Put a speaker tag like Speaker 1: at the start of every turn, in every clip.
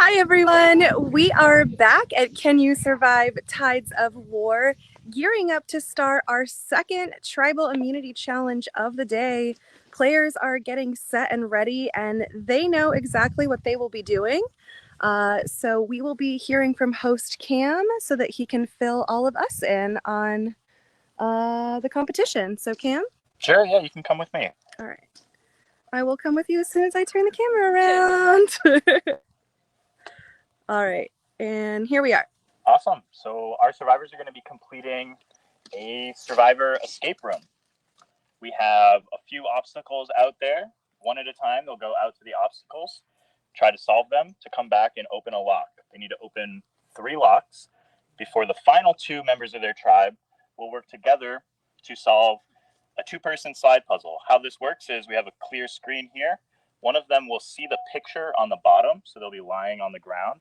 Speaker 1: Hi, everyone. We are back at Can You Survive Tides of War, gearing up to start our second Tribal Immunity Challenge of the day. Players are getting set and ready, and they know exactly what they will be doing. So we will be hearing from host Cam so that he can fill all of us in on the competition. So, Cam?
Speaker 2: Sure, yeah, you can come with me.
Speaker 1: All right. I will come with you as soon as I turn the camera around. All right, and here we are.
Speaker 2: Awesome. So our survivors are going to be completing a survivor escape room. We have a few obstacles out there. One at a time, they'll go out to the obstacles, try to solve them, to come back and open a lock. They need to open 3 locks before the final 2 members of their tribe will work together to solve a 2-person slide puzzle. How this works is we have a clear screen here. One of them will see the picture on the bottom, so they'll be lying on the ground,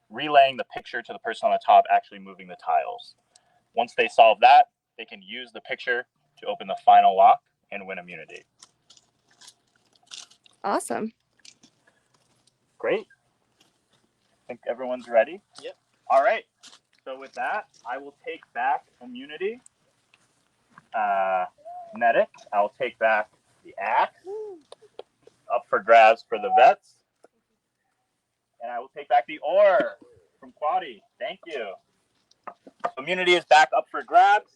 Speaker 2: relaying the picture to the person on the top actually moving the tiles. Once they solve that, they can use the picture to open the final lock and win immunity.
Speaker 1: Awesome.
Speaker 2: Great. I think everyone's ready.
Speaker 3: Yep.
Speaker 2: All right. So with that, I will take back immunity. Medic, I'll take back the axe. Up for grabs for the vets. And I will take back the ore from Quaddy. Thank you. Immunity is back up for grabs.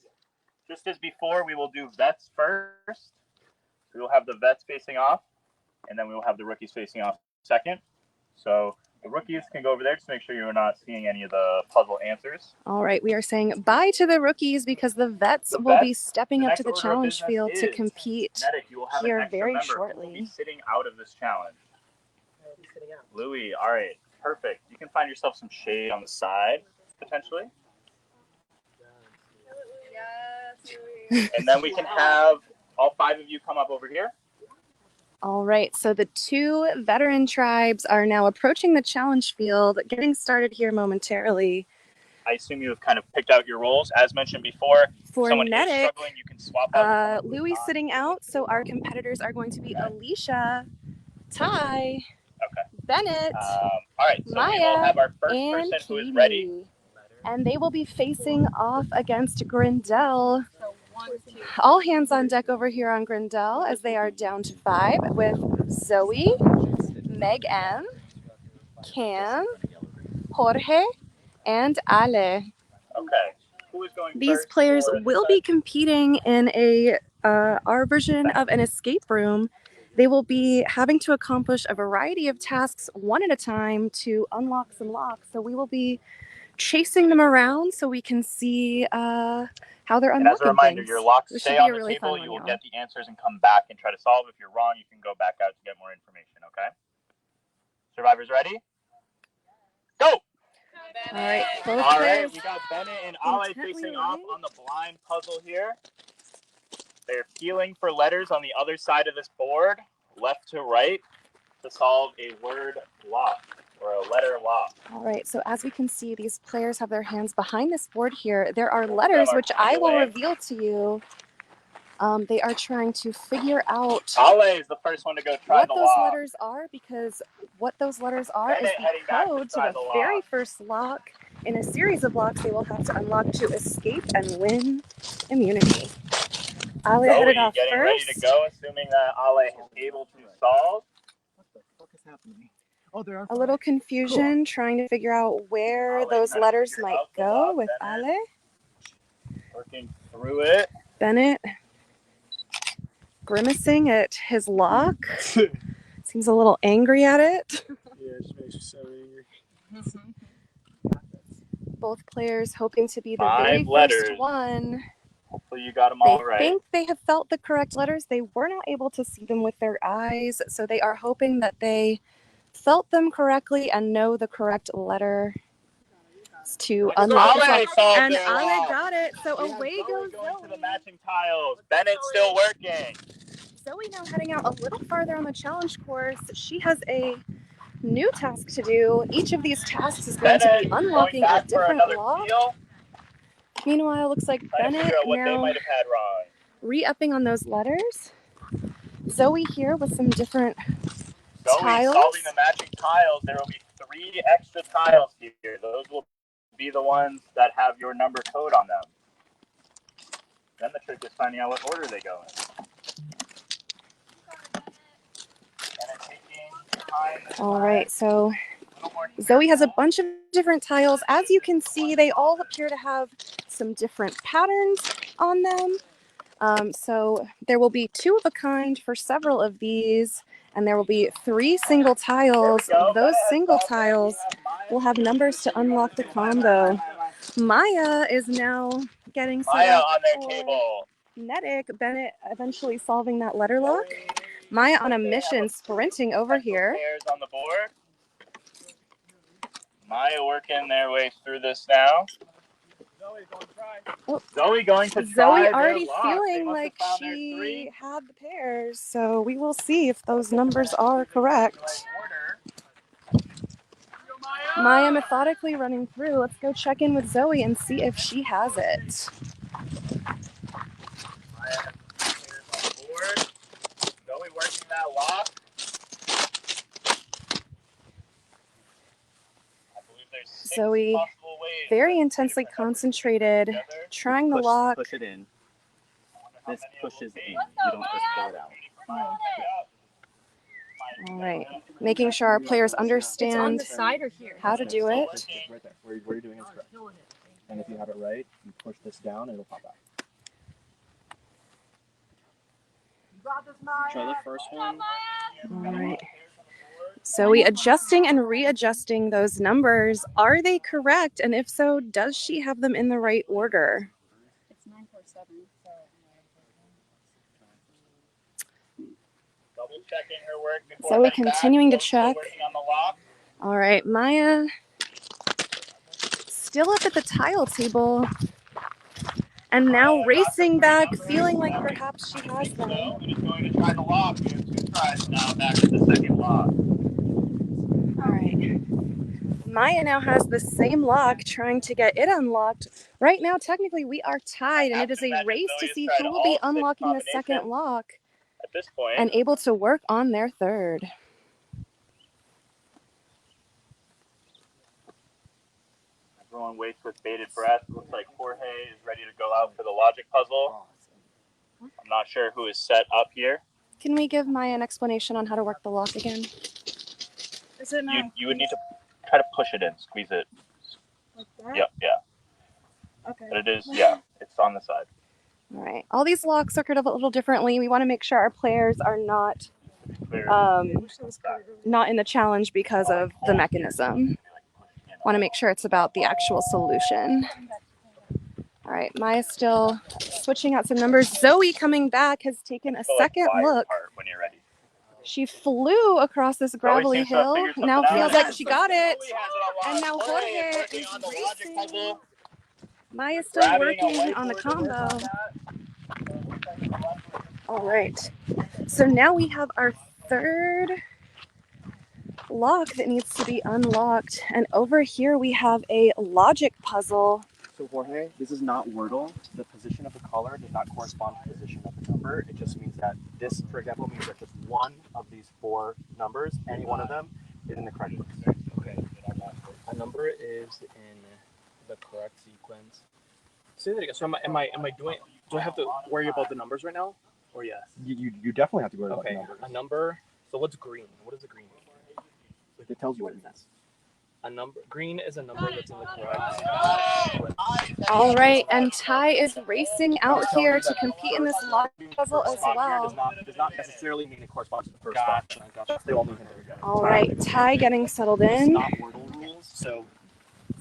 Speaker 2: Just as before, we will do vets first. We will have the vets facing off, and then we will have the rookies facing off second. So the rookies can go over there just to make sure you're not seeing any of the puzzle answers.
Speaker 1: All right, we are saying bye to the rookies because the vets will be stepping up to the challenge field to compete
Speaker 2: Medic, you will have
Speaker 1: here
Speaker 2: an extra
Speaker 1: very
Speaker 2: member
Speaker 1: shortly.
Speaker 2: who will be sitting out of this challenge. Louis, all right, perfect. You can find yourself some shade on the side, potentially. And then we can have all 5 of you come up over here.
Speaker 1: All right, so the 2 veteran tribes are now approaching the challenge field, getting started here momentarily.
Speaker 2: I assume you have kind of picked out your roles. As mentioned before,
Speaker 1: For
Speaker 2: someone
Speaker 1: Medic,
Speaker 2: is struggling, you can swap out.
Speaker 1: Louis sitting out, so our competitors are going to be Alicia, Ty, Bennett,
Speaker 2: all right, so
Speaker 1: Maya,
Speaker 2: we will have our first
Speaker 1: and
Speaker 2: person who
Speaker 1: Katie.
Speaker 2: is ready.
Speaker 1: And they will be facing off against Grindel. All hands on deck over here on Grindel as they are down to 5 with Zoe, Meg M, Cam, Jorge, and Ale.
Speaker 2: Okay. Who is going
Speaker 1: These
Speaker 2: first
Speaker 1: players
Speaker 2: for
Speaker 1: will
Speaker 2: the
Speaker 1: be competing in our version of an escape room. They will be having to accomplish a variety of tasks one at a time to unlock some locks. So we will be chasing them around so we can see how they're unlocking
Speaker 2: things. As a reminder,
Speaker 1: things.
Speaker 2: your locks
Speaker 1: This
Speaker 2: stay
Speaker 1: should be
Speaker 2: on
Speaker 1: a
Speaker 2: the
Speaker 1: really
Speaker 2: table.
Speaker 1: fun
Speaker 2: You
Speaker 1: one,
Speaker 2: will
Speaker 1: y'all.
Speaker 2: get the answers and come back and try to solve. If you're wrong, you can go back out to get more information, okay? Survivors ready? Go!
Speaker 1: All right, both
Speaker 2: All
Speaker 1: players
Speaker 2: right, we got Bennett and Ale
Speaker 1: intently
Speaker 2: facing off
Speaker 1: waiting.
Speaker 2: on the blind puzzle here. They're feeling for letters on the other side of this board, left to right, to solve a word lock or a letter lock.
Speaker 1: All right, so as we can see, these players have their hands behind this board here. There are letters, which I will reveal to you. They are trying to figure out
Speaker 2: Ale is the first one to go try
Speaker 1: what
Speaker 2: the
Speaker 1: those
Speaker 2: lock.
Speaker 1: letters are, because what those letters are is
Speaker 2: Bennett heading
Speaker 1: the
Speaker 2: back
Speaker 1: code to
Speaker 2: try
Speaker 1: the
Speaker 2: the
Speaker 1: very
Speaker 2: lock.
Speaker 1: first lock in a series of locks they will have to unlock to escape and win immunity. Ale headed off
Speaker 2: getting ready to
Speaker 1: first.
Speaker 2: go, assuming that Ale is able to solve.
Speaker 3: What the fuck is happening? Oh, there are
Speaker 1: A little confusion trying to figure out where
Speaker 2: Ale
Speaker 1: those
Speaker 2: trying to
Speaker 1: letters
Speaker 2: figure
Speaker 1: might
Speaker 2: out the
Speaker 1: go
Speaker 2: lock.
Speaker 1: with
Speaker 2: Bennett
Speaker 1: Ale.
Speaker 2: working through it.
Speaker 1: Bennett grimacing at his lock. Seems a little angry at it.
Speaker 3: Yeah, it just makes you so angry.
Speaker 1: Both players hoping to be the
Speaker 2: 5
Speaker 1: very
Speaker 2: letters.
Speaker 1: first one.
Speaker 2: Hopefully you got them all
Speaker 1: They
Speaker 2: right.
Speaker 1: think they have felt the correct letters. They were not able to see them with their eyes, so they are hoping that they felt them correctly and know the correct letter to unlock this lock. And Ale got it, so away goes
Speaker 2: going to the
Speaker 1: Zoe.
Speaker 2: matching tiles. Bennett still working.
Speaker 1: Zoe now heading out a little farther on the challenge course. She has a new task to do. Each of these tasks is going to be unlocking a different lock. Meanwhile, looks like Bennett now re-upping on those letters. Zoe here with some different
Speaker 2: Zoe
Speaker 1: tiles.
Speaker 2: solving the matching tiles. There will be 3 extra tiles here. Those will be the ones that have your number code on them. Then the trick is finding out what order they go in. And it's taking time.
Speaker 1: All right, so Zoe has a bunch of different tiles. As you can see, they all appear to have some different patterns on them. So there will be 2 of a kind for several of these, and there will be 3 single tiles. Those single tiles will have numbers to unlock the combo. Maya is now getting set
Speaker 2: Maya
Speaker 1: up
Speaker 2: on their
Speaker 1: for
Speaker 2: table.
Speaker 1: Nedic. Bennett eventually solving that letter lock. Maya on a mission, sprinting over here.
Speaker 2: Pairs on the board. Maya working their way through this now. Zoe going to try.
Speaker 1: Zoe already
Speaker 2: their lock. They
Speaker 1: feeling
Speaker 2: must have
Speaker 1: like
Speaker 2: found their
Speaker 1: she
Speaker 2: 3.
Speaker 1: had the pairs, so we will see if those numbers are correct. Maya methodically running through. Let's go check in with Zoe and see if she has it.
Speaker 2: Maya has 3 pairs on the board. Zoe working that lock. I believe there's 6
Speaker 1: Zoe
Speaker 2: possible ways.
Speaker 1: very intensely concentrated, trying the lock.
Speaker 3: Push it in. This pushes in. You don't just pull it out.
Speaker 1: All right, making sure our players understand
Speaker 4: side or here?
Speaker 1: how to do it.
Speaker 3: It's right there. Where you're doing is correct. And if you have it right, you push this down and it'll pop out. Try the first one.
Speaker 1: All right. Zoe adjusting and readjusting those numbers. Are they correct? And if so, does she have them in the right order?
Speaker 4: It's 947.
Speaker 2: Double checking her work before
Speaker 1: Zoe
Speaker 2: heading back.
Speaker 1: continuing to
Speaker 2: Zoe's still
Speaker 1: check.
Speaker 2: working on the lock.
Speaker 1: All right, Maya still up at the tile table and now racing back, feeling like perhaps she has them.
Speaker 2: So, and is going to try the lock. We have 2 tries now back at the second lock.
Speaker 1: All right. Maya now has the same lock, trying to get it unlocked. Right now, technically, we are tied, and it is a race to see who will be unlocking the second lock
Speaker 2: At this point,
Speaker 1: and able to work on their third.
Speaker 2: everyone waits with bated breath. Looks like Jorge is ready to go out for the logic puzzle. I'm not sure who is set up here.
Speaker 1: Can we give Maya an explanation on how to work the lock again?
Speaker 4: Is it not
Speaker 2: You would need to try to push it in, squeeze it.
Speaker 4: like that?
Speaker 2: Yep, yeah.
Speaker 4: Okay.
Speaker 2: But it is, yeah, it's on the side.
Speaker 1: All right. All these locks are cut a little differently. We want to make sure our players are not
Speaker 2: Clear.
Speaker 1: not in the challenge because of the mechanism. Want to make sure it's about the actual solution. All right, Maya's still switching out some numbers. Zoe coming back has taken a second look.
Speaker 2: When you're ready.
Speaker 1: She flew across this gravelly
Speaker 2: seems to have
Speaker 1: hill.
Speaker 2: figured something
Speaker 1: Now
Speaker 2: out.
Speaker 1: feels like she got it.
Speaker 2: Zoe has it
Speaker 1: And now
Speaker 2: unlocked.
Speaker 1: Jorge
Speaker 2: is working
Speaker 1: is
Speaker 2: on the logic
Speaker 1: racing.
Speaker 2: puzzle.
Speaker 1: Maya's still
Speaker 2: Grabbing a
Speaker 1: working on the
Speaker 2: whiteboard to work
Speaker 1: combo.
Speaker 2: on that.
Speaker 1: All right. So now we have our third lock that needs to be unlocked. And over here we have a logic puzzle.
Speaker 3: So Jorge, this is not Wordle. The position of the color does not correspond to the position of the number. It just means that this, for example, means that just one of these 4 numbers, any one of them, is in the correct place. Okay. A number is in the correct sequence. Say that again. So am I doing? Do I have to worry about the numbers right now, or yes?
Speaker 5: You definitely have to worry about the
Speaker 3: Okay.
Speaker 5: numbers.
Speaker 3: A number. So what's green? What does a green mean?
Speaker 5: It tells you what it means.
Speaker 3: A number. Green is a number that's in the correct.
Speaker 1: All right, and Ty is racing out here to compete in this logic puzzle as well.
Speaker 3: Does not necessarily mean it corresponds to the first spot. Gotcha. They all mean it.
Speaker 1: All right, Ty getting settled
Speaker 3: It's
Speaker 1: in.
Speaker 3: not Wordle rules. So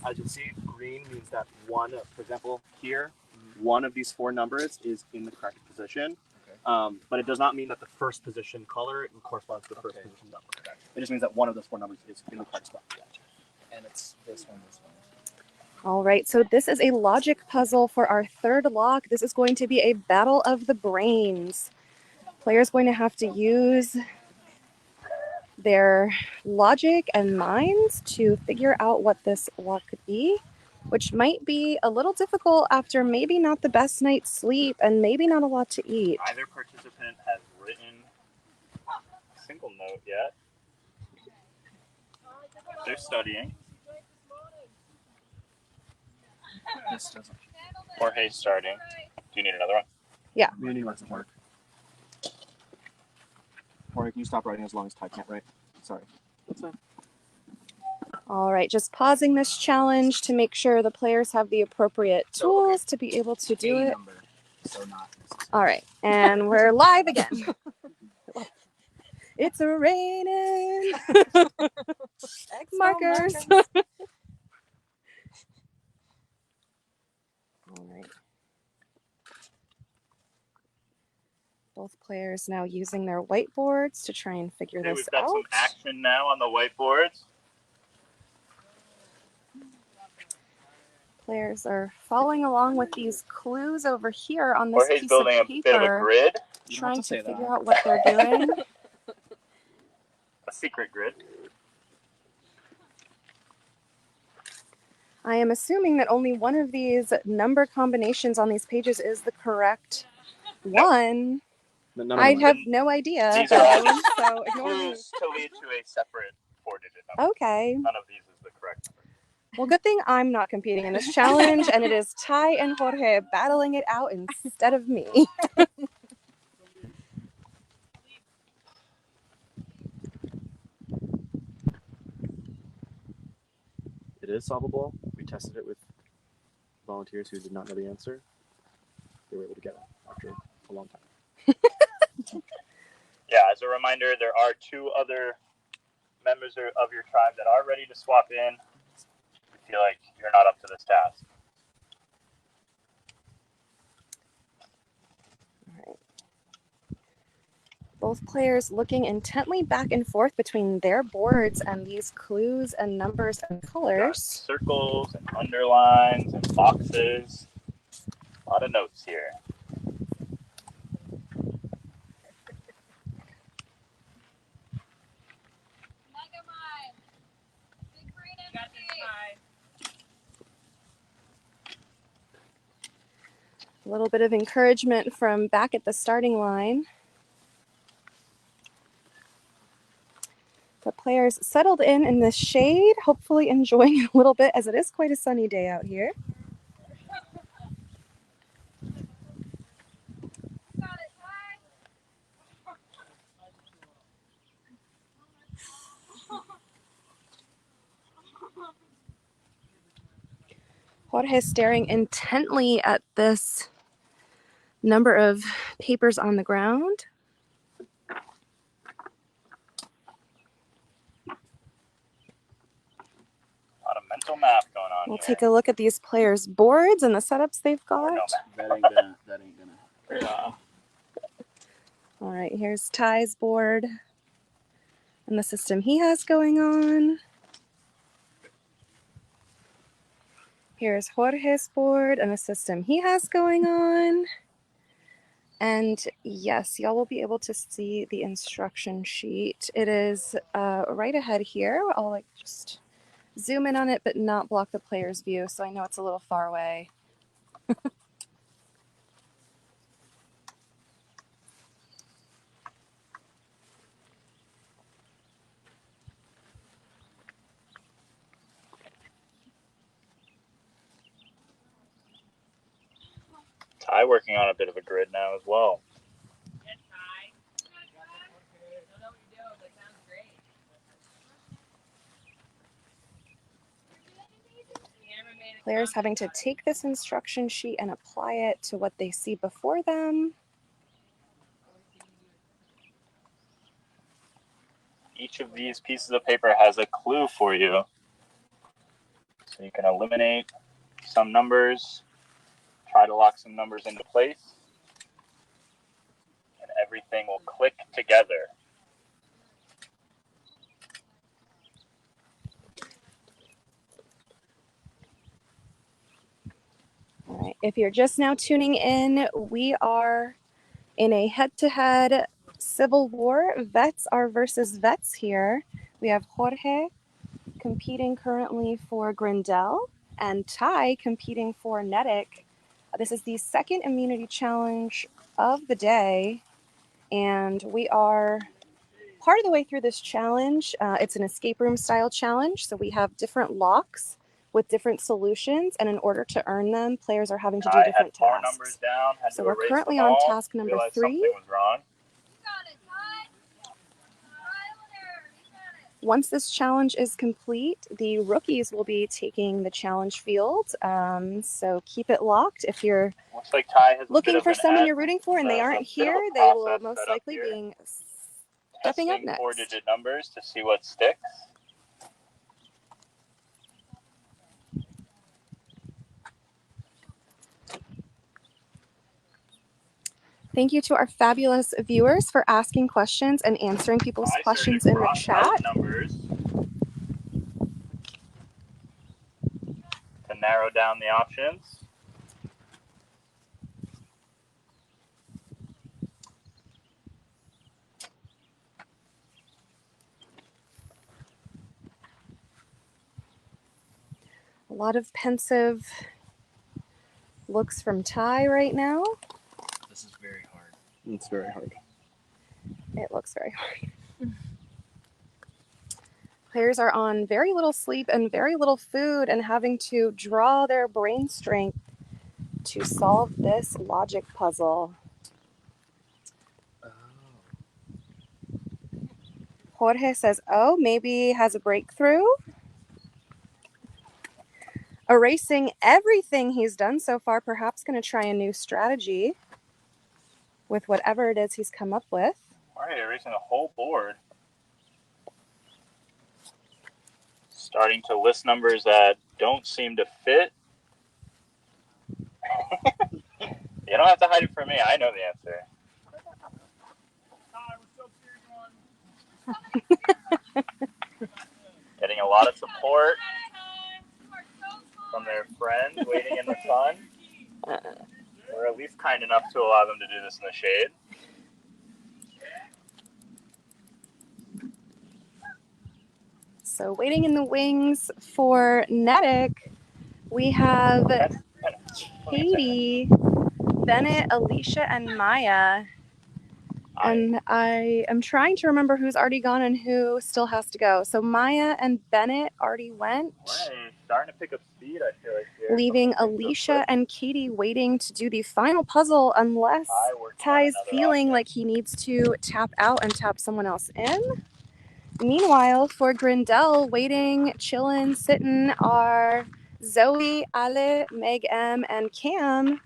Speaker 3: as you see, green means that one, for example, here, one of these 4 numbers is in the correct position.
Speaker 5: Okay.
Speaker 3: But it does not mean that the first position color corresponds to the first position number. It just means that one of those 4 numbers is in the correct spot.
Speaker 5: And it's this one.
Speaker 1: All right, so this is a logic puzzle for our third lock. This is going to be a battle of the brains. Players going to have to use their logic and minds to figure out what this lock could be, which might be a little difficult after maybe not the best night's sleep and maybe not a lot to eat.
Speaker 2: Neither participant has written a single note yet. They're studying.
Speaker 5: This doesn't.
Speaker 2: Jorge's starting. Do you need another one?
Speaker 5: Reading doesn't work. Or can you stop writing as long as Ty can't write? Sorry. That's fine.
Speaker 1: All right, just pausing this challenge to make sure the players have the appropriate tools to be able to do
Speaker 5: A
Speaker 1: it.
Speaker 5: number, so not necessary.
Speaker 1: All right, and we're live again. It's raining. Markers. All right. Both players now using their whiteboards to try and figure
Speaker 2: Okay,
Speaker 1: this
Speaker 2: we've got
Speaker 1: out.
Speaker 2: some action now on the whiteboards.
Speaker 1: Players are following along with these clues over here on this
Speaker 2: Jorge's
Speaker 1: piece
Speaker 2: building
Speaker 1: of
Speaker 2: a bit of a
Speaker 1: paper,
Speaker 2: grid,
Speaker 5: You don't
Speaker 1: trying
Speaker 5: have
Speaker 1: to
Speaker 5: to say
Speaker 1: figure
Speaker 5: that.
Speaker 1: out what they're doing.
Speaker 2: a secret grid.
Speaker 1: I am assuming that only one of these number combinations on these pages is the correct one.
Speaker 5: None of
Speaker 1: I
Speaker 5: them
Speaker 1: have no idea,
Speaker 2: These are all
Speaker 1: though, so ignore me.
Speaker 2: Clues to lead to a separate 4-digit number.
Speaker 1: Okay.
Speaker 2: None of these is the correct number.
Speaker 1: Well, good thing I'm not competing in this challenge, and it is Ty and Jorge battling it out instead of me.
Speaker 3: It is solvable. We tested it with volunteers who did not know the answer. They were able to get it after a long time.
Speaker 2: Yeah, as a reminder, there are 2 other members of your tribe that are ready to swap in. I feel like you're not up to this task.
Speaker 1: Both players looking intently back and forth between their boards and these clues and numbers and
Speaker 2: Got
Speaker 1: colors.
Speaker 2: circles and underlines and boxes. A lot of notes here.
Speaker 1: A little bit of encouragement from back at the starting line. The players settled in the shade, hopefully enjoying it a little bit as it is quite a sunny day out here. Jorge staring intently at this number of papers on the ground.
Speaker 2: A lot of mental math going on
Speaker 1: We'll
Speaker 2: here.
Speaker 1: take a look at these players' boards and the setups they've
Speaker 2: Or
Speaker 1: got.
Speaker 2: no math.
Speaker 5: That ain't gonna. Yeah.
Speaker 1: All right, here's Ty's board and the system he has going on. Here's Jorge's board and the system he has going on. And yes, y'all will be able to see the instruction sheet. It is right ahead here. I'll like just zoom in on it, but not block the player's view, so I know it's a little far away.
Speaker 2: Ty working on a bit of a grid now as well.
Speaker 1: Players having to take this instruction sheet and apply it to what they see before them.
Speaker 2: Each of these pieces of paper has a clue for you. So you can eliminate some numbers, try to lock some numbers into place, and everything will click together.
Speaker 1: All right, if you're just now tuning in, we are in a head-to-head Civil War. Vets are versus vets here. We have Jorge competing currently for Grindel and Ty competing for Nedic. This is the second immunity challenge of the day, and we are part of the way through this challenge. It's an escape room style challenge. So we have different locks with different solutions. And in order to earn them, players are having to do
Speaker 2: Ty
Speaker 1: different
Speaker 2: had 4
Speaker 1: tasks.
Speaker 2: numbers down, had
Speaker 1: So
Speaker 2: to
Speaker 1: we're
Speaker 2: erase
Speaker 1: currently
Speaker 2: them
Speaker 1: on
Speaker 2: all,
Speaker 1: task number
Speaker 2: realized
Speaker 1: 3.
Speaker 2: something was wrong.
Speaker 1: Once this challenge is complete, the rookies will be taking the challenge field. So keep it locked. If you're
Speaker 2: Looks like Ty has
Speaker 1: looking for someone you're
Speaker 2: rooting
Speaker 1: rooting for and they
Speaker 2: a
Speaker 1: aren't
Speaker 2: bit of a
Speaker 1: here, they will
Speaker 2: process
Speaker 1: most
Speaker 2: set up
Speaker 1: likely
Speaker 2: here.
Speaker 1: be stepping up
Speaker 2: testing
Speaker 1: next.
Speaker 2: 4-digit numbers to see what sticks.
Speaker 1: Thank you to our fabulous viewers for asking questions and answering people's
Speaker 2: I
Speaker 1: questions
Speaker 2: started
Speaker 1: in the
Speaker 2: crossing out
Speaker 1: chat.
Speaker 2: numbers to narrow down the options.
Speaker 1: A lot of pensive looks from Ty right now.
Speaker 3: This is very hard.
Speaker 5: It's very hard.
Speaker 1: It looks very hard. Players are on very little sleep and very little food and having to draw their brain strength to solve this logic puzzle.
Speaker 3: Oh.
Speaker 1: Jorge says, oh, maybe has a breakthrough. Erasing everything he's done so far, perhaps going to try a new strategy with whatever it is he's come up with.
Speaker 2: All right, erasing the whole board. Starting to list numbers that don't seem to fit. You don't have to hide it from me. I know the answer. Getting a lot of support from their friends waiting in the sun. We're at least kind enough to allow them to do this in the shade.
Speaker 1: So waiting in the wings for Nedick, we have Katie, Bennett, Alicia, and Maya. And I am trying to remember who's already gone and who still has to go. So Maya and Bennett already went,
Speaker 2: Right, starting to pick up speed, I feel like here.
Speaker 1: leaving Alicia and Katie waiting to do the final puzzle unless Ty's feeling like he needs to tap out and tap someone else in. Meanwhile, for Grindel, waiting, chilling, sitting are Zoe, Ale, Meg M, and Cam.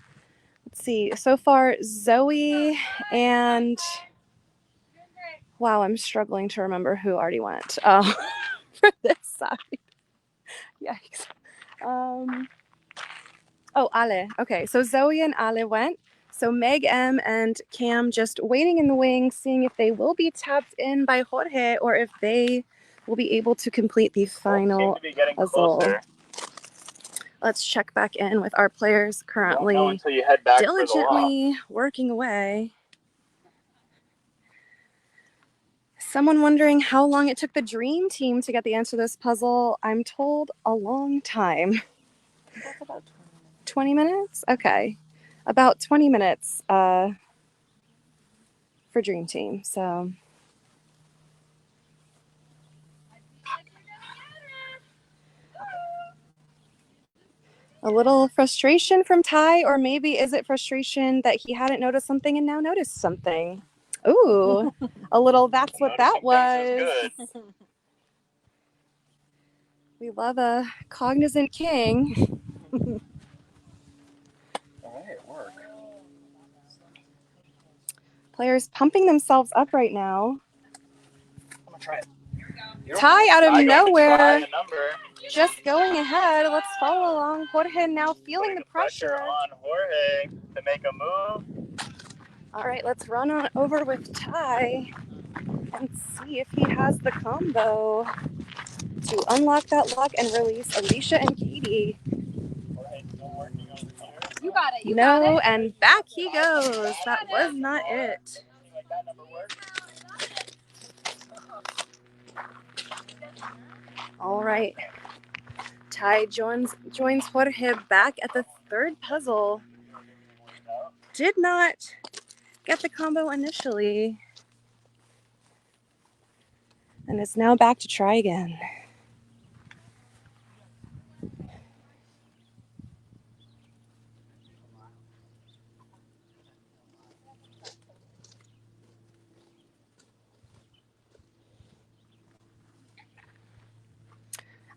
Speaker 1: Let's see. So far, Zoe and... Wow, I'm struggling to remember who already went for this side. Yikes. Oh, Ale. Okay, so Zoe and Ale went. So Meg M and Cam just waiting in the wings, seeing if they will be tapped in by Jorge or if they will be able to complete the final puzzle.
Speaker 2: Closer.
Speaker 1: Let's check back in with our players currently
Speaker 2: You won't know until you head back
Speaker 1: diligently working away. Someone wondering how long it took the dream team to get the answer to this puzzle. I'm told a long time.
Speaker 3: That's about
Speaker 1: 20 minutes? Okay. About 20 minutes for Dream Team. So a little frustration from Ty, or maybe is it frustration that he hadn't noticed something and now noticed something? Ooh, a little that's what that was. We love a cognizant king.
Speaker 3: All right, it worked.
Speaker 1: Players pumping themselves up right now.
Speaker 3: I'm gonna try it.
Speaker 1: Ty out of
Speaker 2: Try
Speaker 1: nowhere,
Speaker 2: a number.
Speaker 1: just going ahead. Let's follow along. Jorge now feeling the pressure.
Speaker 2: On Jorge to make a move.
Speaker 1: All right, let's run on over with Ty and see if he has the combo to unlock that lock and release Alicia and Katie.
Speaker 4: You got it.
Speaker 1: No, and back he goes. That was not it. All right. Ty joins Jorge back at the third puzzle. Did not get the combo initially. and is now back to try again.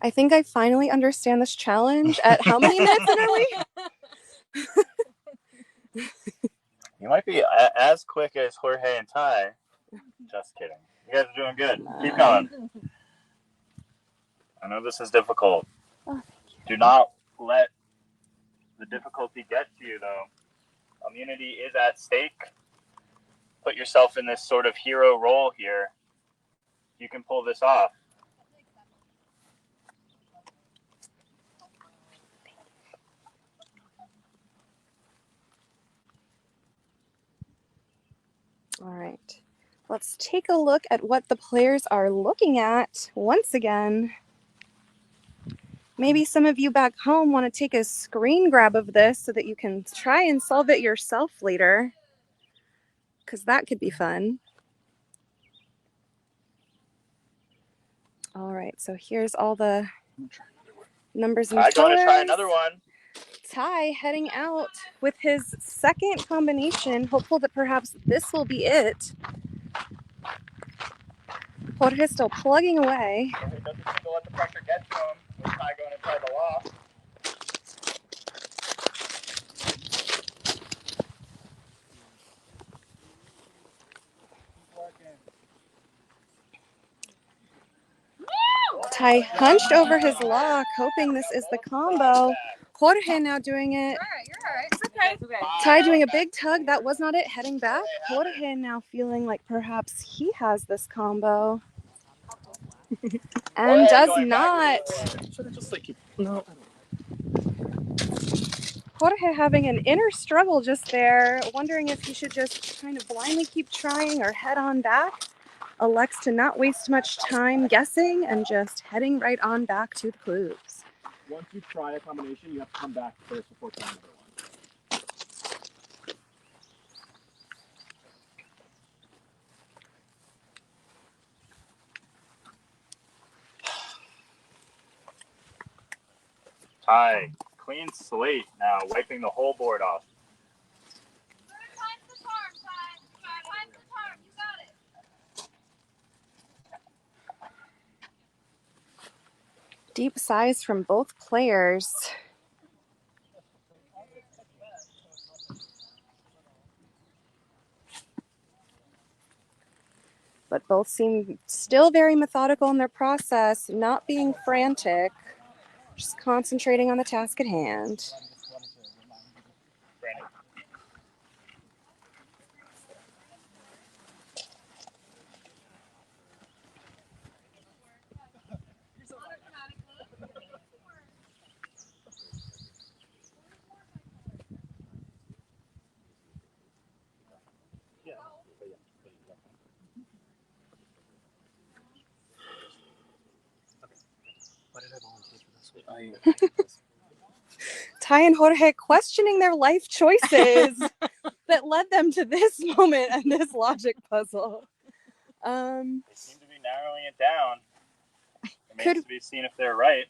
Speaker 1: I think I finally understand this challenge. At how many minutes in are we?
Speaker 2: You might be as quick as Jorge and Ty. Just kidding. You guys are doing good. Keep going. I know this is difficult. Do not let the difficulty get to you, though. Immunity is at stake. Put yourself in this sort of hero role here. You can pull this off.
Speaker 1: All right. Let's take a look at what the players are looking at once again. Maybe some of you back home want to take a screen grab of this so that you can try and solve it yourself later, because that could be fun. All right, so here's all the numbers and
Speaker 2: I'm going to try
Speaker 1: colors.
Speaker 2: another one.
Speaker 1: Ty heading out with his second combination, hopeful that perhaps this will be it. Jorge still plugging away.
Speaker 2: Jorge doesn't seem to let the pressure get to him. With Ty going to try the loft.
Speaker 1: Ty hunched over his lock, hoping this is the combo. Jorge now doing it.
Speaker 4: You're all right. It's okay. It's okay.
Speaker 1: Ty doing a big tug. That was not it. Heading back. Jorge now feeling like perhaps he has this combo. And does not.
Speaker 5: Should I just like keep? No.
Speaker 1: Jorge having an inner struggle just there, wondering if he should just kind of blindly keep trying or head on back. Elects to not waste much time guessing and just heading right on back to the clues.
Speaker 3: Once you try a combination, you have to come back first before trying another one.
Speaker 2: Ty, clean slate now, wiping the whole board off.
Speaker 1: Deep sighs from both players. But both seem still very methodical in their process, not being frantic, just concentrating on the task at hand.
Speaker 2: Brandon.
Speaker 3: Why did I volunteer for this?
Speaker 1: Ty and Jorge questioning their life choices that led them to this moment and this logic puzzle.
Speaker 2: They seem to be narrowing it down. It remains to be seen if they're right.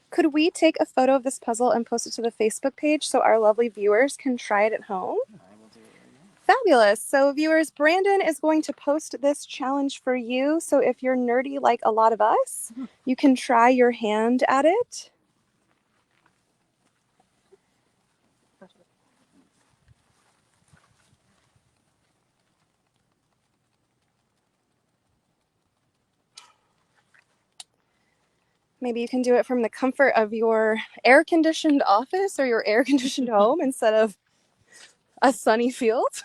Speaker 1: Could we take a photo of this puzzle and post it to the Facebook page so our lovely viewers can try it at home?
Speaker 5: I will do it right now.
Speaker 1: Fabulous. So viewers, Brandon is going to post this challenge for you. So if you're nerdy like a lot of us, you can try your hand at it. Maybe you can do it from the comfort of your air-conditioned office or your air-conditioned home instead of a sunny field.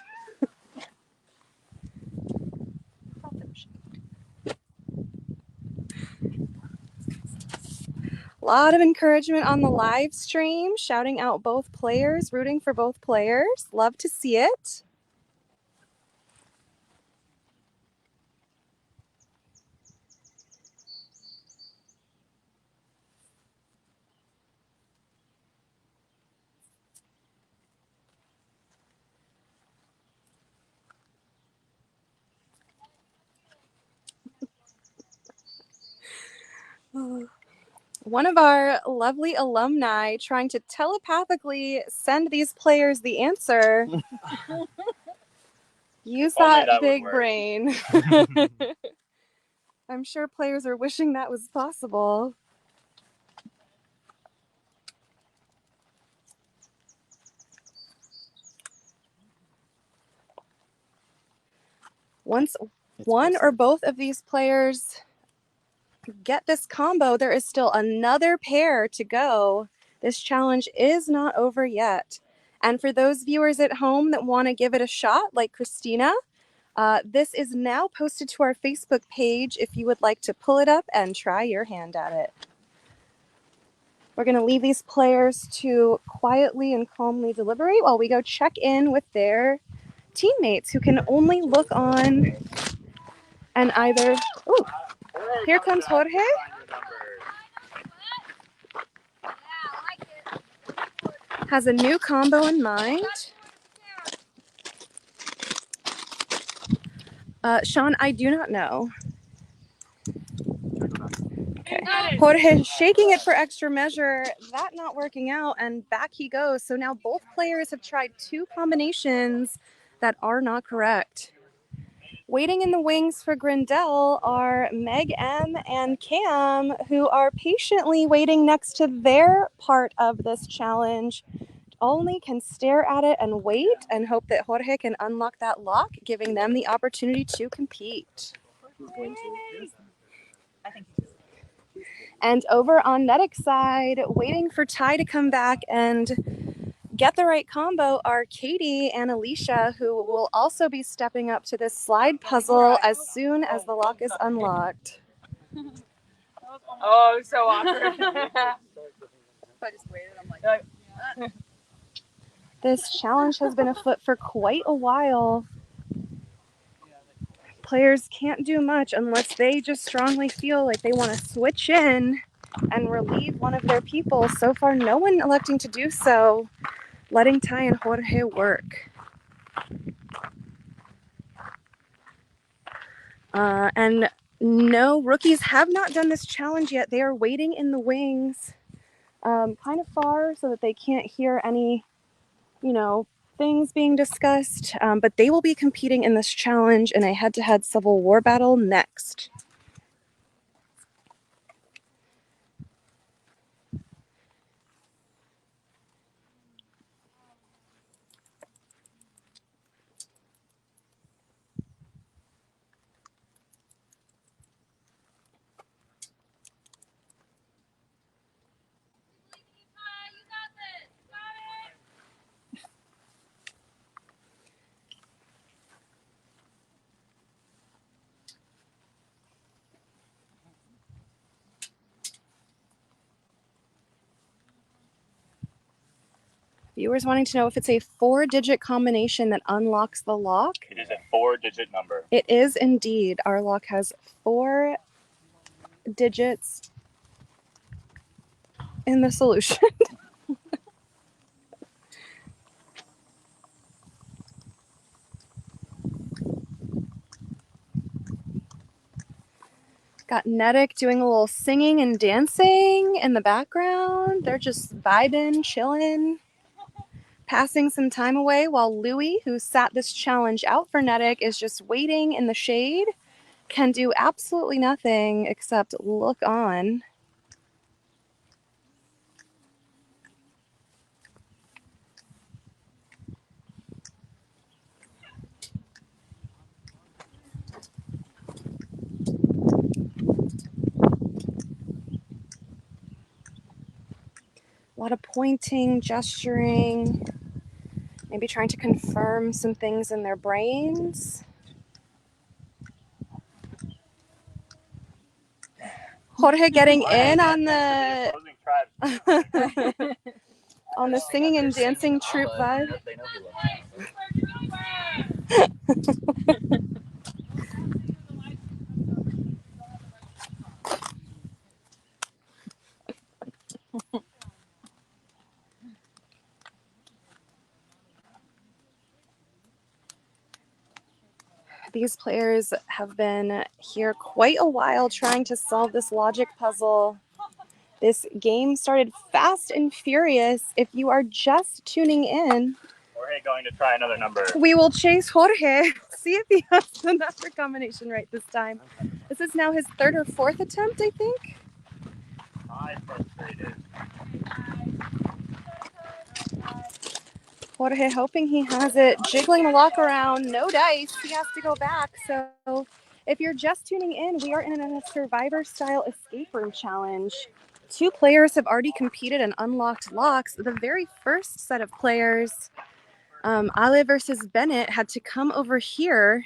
Speaker 1: A lot of encouragement on the live stream, shouting out both players, rooting for both players. Love to see it. One of our lovely alumni trying to telepathically send these players the answer. Use
Speaker 2: Only
Speaker 1: that
Speaker 2: that would
Speaker 1: big
Speaker 2: work.
Speaker 1: brain. I'm sure players are wishing that was possible. Once one or both of these players get this combo, there is still another pair to go. This challenge is not over yet. And for those viewers at home that want to give it a shot, like Christina, this is now posted to our Facebook page if you would like to pull it up and try your hand at it. We're going to leave these players to quietly and calmly deliberate while we go check in with their teammates who can only look on and either... Ooh, here comes Jorge. Has a new combo in mind. Sean, I do not know. Okay. Jorge shaking it for extra measure. That not working out, and back he goes. So now both players have tried two combinations that are not correct. Waiting in the wings for Grindel are Meg M and Cam, who are patiently waiting next to their part of this challenge. Only can stare at it and wait and hope that Jorge can unlock that lock, giving them the opportunity to compete. And over on Netic's side, waiting for Ty to come back and get the right combo are Katie and Alicia, who will also be stepping up to this slide puzzle as soon as the lock is unlocked.
Speaker 6: Oh, so awkward. I just waited. I'm like,
Speaker 1: This challenge has been afoot for quite a while. Players can't do much unless they just strongly feel like they want to switch in and relieve one of their people. So far, no one electing to do so, letting Ty and Jorge work. And no, rookies have not done this challenge yet. They are waiting in the wings, kind of far so that they can't hear any, things being discussed. But they will be competing in this challenge in a head-to-head Civil War battle next. Viewers wanting to know if it's a 4-digit combination that unlocks the lock.
Speaker 2: It is a 4-digit number.
Speaker 1: It is indeed. Our lock has 4 digits in the solution. Got Netic doing a little singing and dancing in the background. They're just vibing, chilling, passing some time away while Louie, who sat this challenge out for Netic, is just waiting in the shade. Can do absolutely nothing except look on. A lot of pointing, gesturing, maybe trying to confirm some things in their brains. Jorge getting in on the on the singing and dancing troupe vibe.
Speaker 6: they know he loves
Speaker 1: These players have been here quite a while trying to solve this logic puzzle. This game started fast and furious. If you are just tuning in,
Speaker 2: Jorge going to try another number.
Speaker 1: we will chase Jorge, see if he has the number combination right this time. This is now his third or fourth attempt, I think.
Speaker 2: I'm frustrated.
Speaker 1: Jorge hoping he has it, jiggling the lock around, no dice, he has to go back. So if you're just tuning in, we are in a Survivor style escape room challenge. 2 players have already competed and unlocked locks. The very first set of players, Ale versus Bennett, had to come over here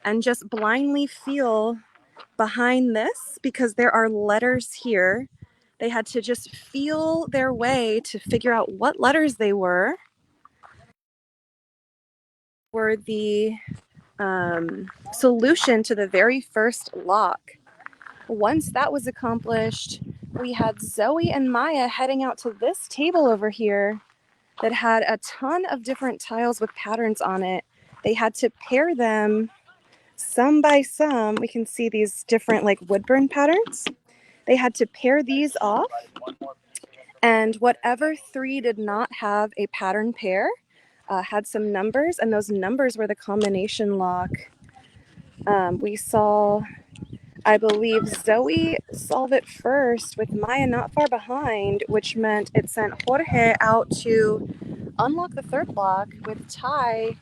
Speaker 1: and just blindly feel behind this because there are letters here. They had to just feel their way to figure out what letters they were the solution to the very first lock. Once that was accomplished, we had Zoe and Maya heading out to this table over here that had a ton of different tiles with patterns on it. They had to pair them some by some. We can see these different like woodburn patterns. They had to pair these off, and whatever 3 did not have a pattern pair had some numbers, and those numbers were the combination lock. We saw, I believe, Zoe solve it first with Maya not far behind, which meant it sent Jorge out to unlock the third lock, with Ty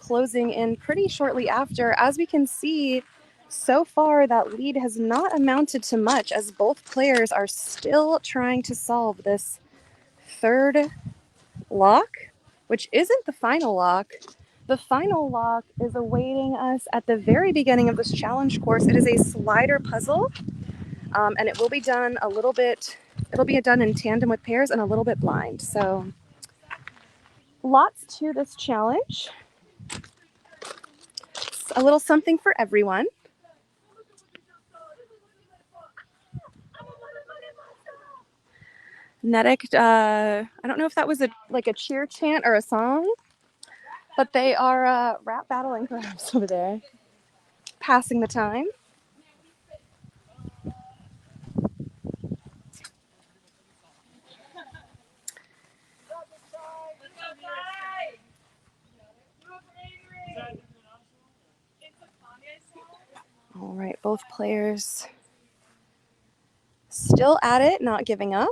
Speaker 1: closing in pretty shortly after. As we can see, so far that lead has not amounted to much, as both players are still trying to solve this third lock, which isn't the final lock. The final lock is awaiting us at the very beginning of this challenge course. It is a slider puzzle, and it will be done it'll be done in tandem with pairs and a little bit blind. So lots to this challenge. It's a little something for everyone. Nedic, I don't know if that was a cheer chant or a song, but they are rap battling perhaps over there, passing the time. All right, both players still at it, not giving up.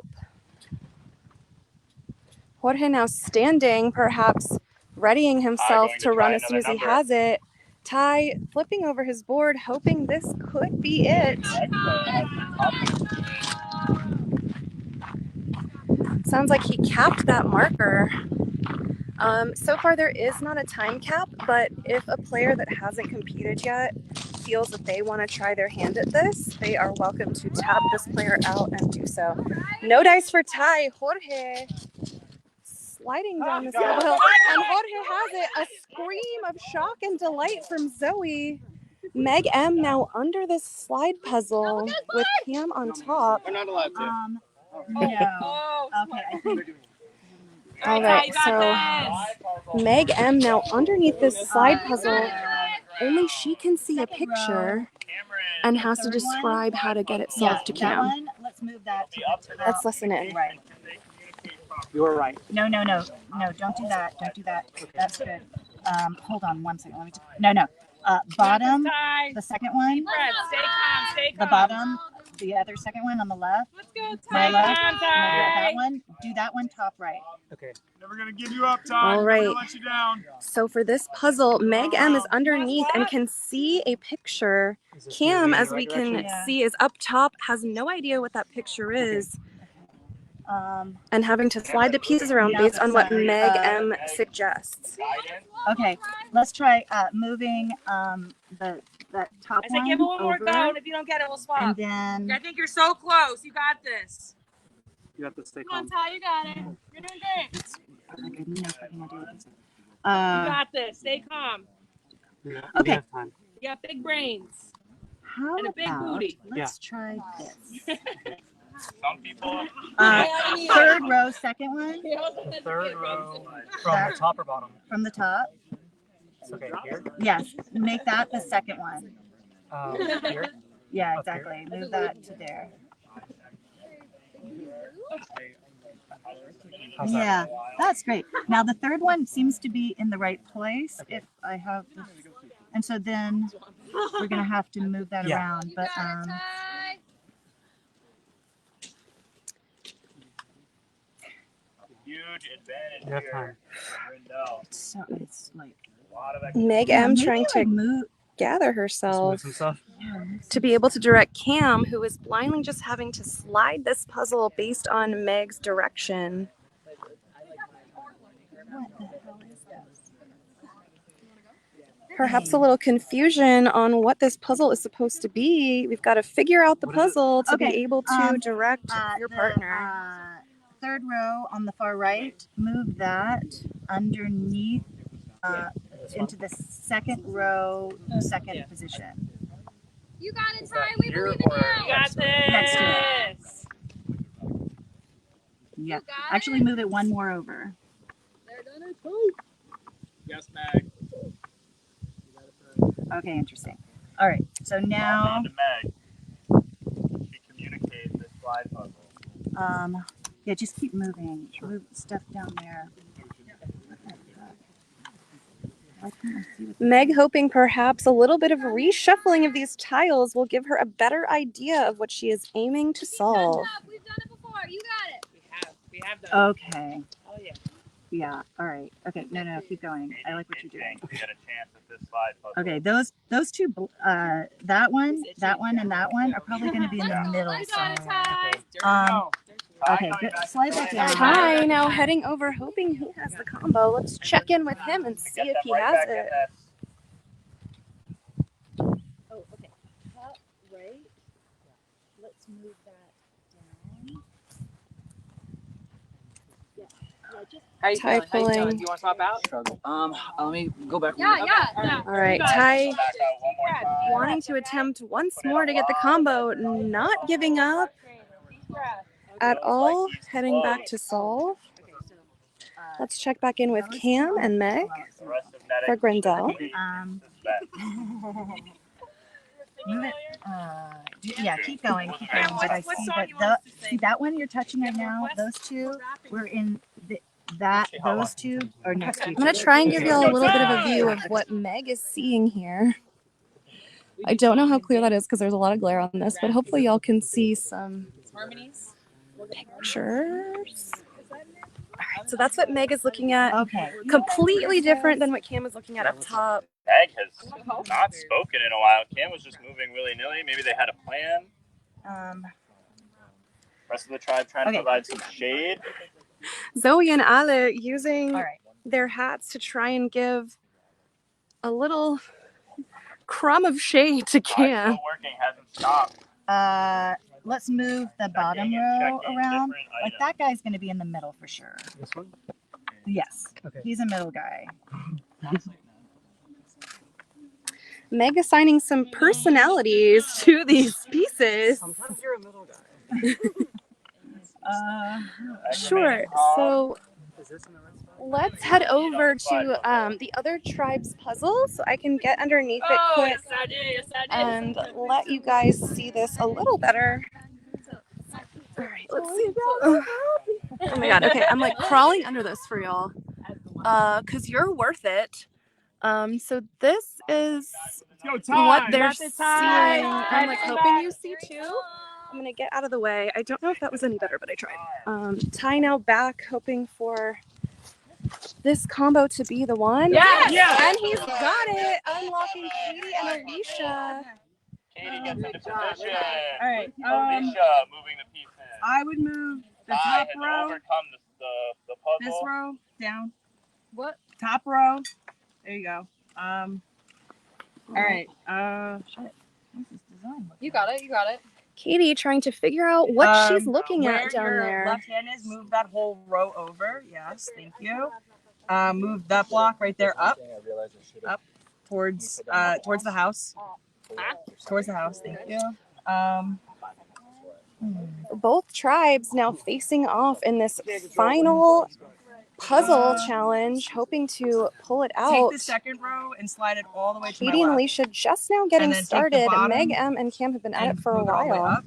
Speaker 1: Jorge now standing, perhaps readying himself to run as soon as he has it. Ty flipping over his board, hoping this could be it. Sounds like he capped that marker. So far there is not a time cap, but if a player that hasn't competed yet feels that they want to try their hand at this, they are welcome to tap this player out and do so. No dice for Ty. Jorge sliding down this little hill, and Jorge has it. A scream of shock and delight from Zoe. Meg M now under this slide puzzle with Cam on top.
Speaker 5: We're not allowed to.
Speaker 4: No. Okay, I think.
Speaker 1: All right, so Meg M now underneath this slide puzzle. Only she can see a picture and has to describe how to get it solved to
Speaker 4: That
Speaker 1: Cam.
Speaker 4: one, let's move that to the top.
Speaker 1: Let's listen in.
Speaker 4: Right.
Speaker 3: You were right.
Speaker 4: No, don't do that. Don't do that. That's good. Hold on 1 second. Let me. No. Bottom. The second one.
Speaker 6: Stay calm. Stay calm.
Speaker 4: The bottom. The other second one on the left.
Speaker 6: Let's go,
Speaker 4: My
Speaker 6: Ty.
Speaker 4: left.
Speaker 6: Come on, Ty.
Speaker 4: That one. Do that one top right.
Speaker 3: Okay.
Speaker 7: Never gonna give you up, Todd.
Speaker 1: All right.
Speaker 7: Never gonna let you down.
Speaker 1: So for this puzzle, Meg M is underneath and can see a picture. Cam, as we can see, is up top, has no idea what that picture is, and having to slide the pieces around based on what Meg M suggests.
Speaker 4: Okay. Let's try moving that top
Speaker 6: I said,
Speaker 4: one
Speaker 6: give it one more
Speaker 4: over,
Speaker 6: go, and if you don't get it, we'll swap.
Speaker 4: and then
Speaker 6: I think you're so close. You got this.
Speaker 3: You have to stay
Speaker 6: Come on,
Speaker 3: calm.
Speaker 6: Ty. You got it. You're doing great. You
Speaker 4: uh,
Speaker 6: got this. Stay calm.
Speaker 3: We
Speaker 4: Okay.
Speaker 3: have time.
Speaker 6: You got big brains.
Speaker 4: how
Speaker 6: And a big
Speaker 4: about
Speaker 6: booty.
Speaker 4: let's try this.
Speaker 2: Some people.
Speaker 4: Third row, second one
Speaker 3: Third row from the top or bottom?
Speaker 4: from the top.
Speaker 3: Okay, here.
Speaker 4: Yes, make that the second one.
Speaker 3: Here.
Speaker 4: Yeah,
Speaker 3: Up here?
Speaker 4: exactly. Move that to there.
Speaker 3: How's that?
Speaker 4: Yeah, that's great. Now the third one seems to be in the right place. If I have this, and so then we're gonna have to move that
Speaker 3: Yeah.
Speaker 4: around. But
Speaker 2: Huge advantage
Speaker 3: You have
Speaker 2: here
Speaker 3: time.
Speaker 2: for Brindell.
Speaker 4: so it's like
Speaker 2: A lot of
Speaker 1: Meg
Speaker 4: yeah,
Speaker 1: M
Speaker 4: maybe
Speaker 1: trying to
Speaker 4: like move.
Speaker 1: gather
Speaker 3: Just move
Speaker 1: herself
Speaker 3: some stuff.
Speaker 4: Yeah, move
Speaker 1: to be able to direct Cam, who is blindly just having to slide this puzzle based on Meg's direction.
Speaker 4: what the hell is this?
Speaker 1: Perhaps a little confusion on what this puzzle is supposed to be. We've got to figure out the
Speaker 3: What is it?
Speaker 1: puzzle to be
Speaker 4: Okay,
Speaker 1: able to direct your
Speaker 4: The
Speaker 1: partner.
Speaker 4: third row on the far right, move that underneath into the second row, second position.
Speaker 6: You got it,
Speaker 3: Is that
Speaker 6: Ty. We
Speaker 3: here
Speaker 6: believe in
Speaker 3: or
Speaker 6: you.
Speaker 3: next to it?
Speaker 4: Next to it.
Speaker 6: Yes.
Speaker 4: Yeah,
Speaker 6: You got
Speaker 4: actually
Speaker 6: it.
Speaker 4: move it one more over.
Speaker 6: They're done it too.
Speaker 2: Yes, Meg.
Speaker 4: Okay, interesting. All right, so now
Speaker 2: To Meg. She communicates this slide puzzle.
Speaker 4: yeah, just keep moving. Move stuff down there. Why can't I see what
Speaker 1: Meg hoping perhaps a little bit of reshuffling of these tiles will give her a better idea of what she is aiming to solve.
Speaker 6: We've done it before. You got it.
Speaker 8: We have done.
Speaker 4: Okay.
Speaker 8: Oh yeah.
Speaker 4: Yeah. All right. Okay. No, keep going. I like what you're doing.
Speaker 2: We get a chance at this slide puzzle.
Speaker 4: Okay. Those two, that one, and that one are probably going to be in the middle
Speaker 6: You got it,
Speaker 4: somewhere.
Speaker 6: Ty.
Speaker 4: Okay. Good. Slide back down.
Speaker 1: Ty now heading over, hoping he has the combo. Let's check in with him and see if he has it.
Speaker 4: Oh, okay. Top right. Let's move that down.
Speaker 8: How you
Speaker 1: Ty
Speaker 8: feeling? How you
Speaker 1: pulling.
Speaker 8: feeling? Do you want to swap out?
Speaker 5: Struggle. Let me go back.
Speaker 6: Yeah.
Speaker 1: All right, Ty wanting to attempt once more to get the combo, not giving up at all, heading back to solve. Let's check back in with Cam and Meg for Grindel.
Speaker 4: Move it. Yeah, keep going. But I see that see that one you're touching right now. Those two, we're in those two are next to each
Speaker 1: I'm going to try and give you all a little bit of a view of what Meg is seeing here. I don't know how clear that is because there's a lot of glare on this, but hopefully y'all can see some pictures. All right, so that's what Meg is looking at.
Speaker 4: Okay.
Speaker 1: Completely different than what Cam is looking at up top.
Speaker 2: Meg has not spoken in a while. Cam was just moving willy-nilly. Maybe they had a plan. Rest of the tribe trying to provide some shade.
Speaker 1: Zoe and Ale using
Speaker 4: All right.
Speaker 1: their hats to try and give a little crumb of shade to Cam.
Speaker 2: Still working, hasn't stopped.
Speaker 4: Let's move the bottom row around. Like that guy's going to be in the middle for sure.
Speaker 3: This one?
Speaker 4: Yes.
Speaker 3: Okay.
Speaker 4: He's a middle guy.
Speaker 1: Meg assigning some personalities to these pieces.
Speaker 3: Sometimes you're a middle guy.
Speaker 1: Sure. So
Speaker 3: Is this in the right spot?
Speaker 1: let's head over to the other tribe's puzzle so I can get underneath it quick and let you guys see this a little better. All right, let's see. Oh my god, okay, I'm like crawling under this for y'all because you're worth it. So this is what they're seeing. I'm like hoping you see too. I'm gonna get out of the way. I don't know if that was any better, but I tried. Ty now back, hoping for this combo to be the one.
Speaker 8: Yes!
Speaker 1: And he's got it, unlocking Katie and Alicia.
Speaker 2: Katie gets into position.
Speaker 9: All right.
Speaker 2: Alicia moving the pieces.
Speaker 9: I would move the
Speaker 2: Ty
Speaker 9: top
Speaker 2: has
Speaker 9: row,
Speaker 2: overcome the puzzle.
Speaker 9: this row down.
Speaker 6: What?
Speaker 9: Top row. There you go. All right. Shit. What's this design?
Speaker 6: You got it. You got it.
Speaker 1: Katie trying to figure out what she's looking
Speaker 9: where
Speaker 1: at down
Speaker 9: your
Speaker 1: there.
Speaker 9: left hand is, move that whole row over. Yes, thank you. Move that block right there up towards the house. Towards the house. Thank you.
Speaker 1: Both tribes now facing off in this final puzzle challenge, hoping to pull it
Speaker 9: Take
Speaker 1: out.
Speaker 9: the second row and slide it all the way to my
Speaker 1: Katie and
Speaker 9: left.
Speaker 1: Alicia just now getting
Speaker 9: And then take the
Speaker 1: started.
Speaker 9: bottom
Speaker 1: Meg, M, and Cam have been at
Speaker 9: and
Speaker 1: it for a
Speaker 9: move it all the way
Speaker 1: while.
Speaker 9: up.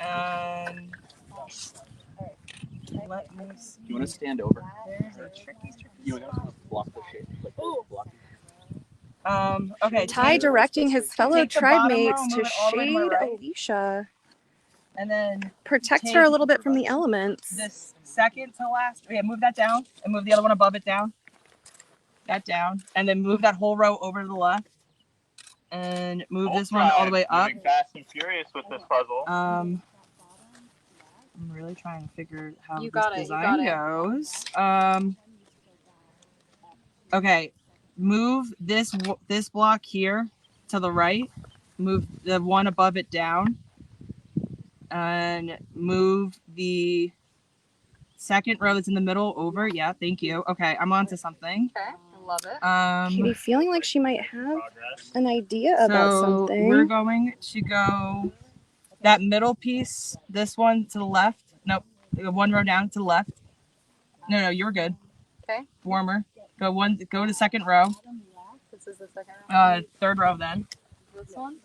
Speaker 9: And let me see.
Speaker 5: You want to stand over?
Speaker 9: There's a tricky.
Speaker 5: You want to block the shape. Like, block.
Speaker 9: Okay.
Speaker 1: Ty directing his fellow
Speaker 9: take the
Speaker 1: tribe
Speaker 9: bottom row
Speaker 1: mates
Speaker 9: and
Speaker 1: to
Speaker 9: move it all the way to my
Speaker 1: shade
Speaker 9: right.
Speaker 1: Alicia.
Speaker 9: And then
Speaker 1: Protect her a little bit from the elements.
Speaker 9: this second to last. Yeah, move that down and move the other one above it down. That down. And then move that whole row over to the left. And move this one all the way up.
Speaker 2: Moving fast and furious with this puzzle.
Speaker 9: I'm really trying to figure how
Speaker 6: You
Speaker 9: this
Speaker 6: got it, you
Speaker 9: design goes. Okay, move this block here to the right. Move the one above it down, and move the second row that's in the middle over. Yeah, thank you. Okay, I'm on to something.
Speaker 6: Okay, I love it.
Speaker 1: Katie feeling like she might have
Speaker 2: Progress.
Speaker 1: an idea about
Speaker 9: So
Speaker 1: something.
Speaker 9: we're going to go that middle piece, this one to the left. Nope, one row down to the left. No, you're good.
Speaker 6: Okay.
Speaker 9: Warmer. Go to second row.
Speaker 6: This is the second row.
Speaker 9: Third row then.
Speaker 6: This one?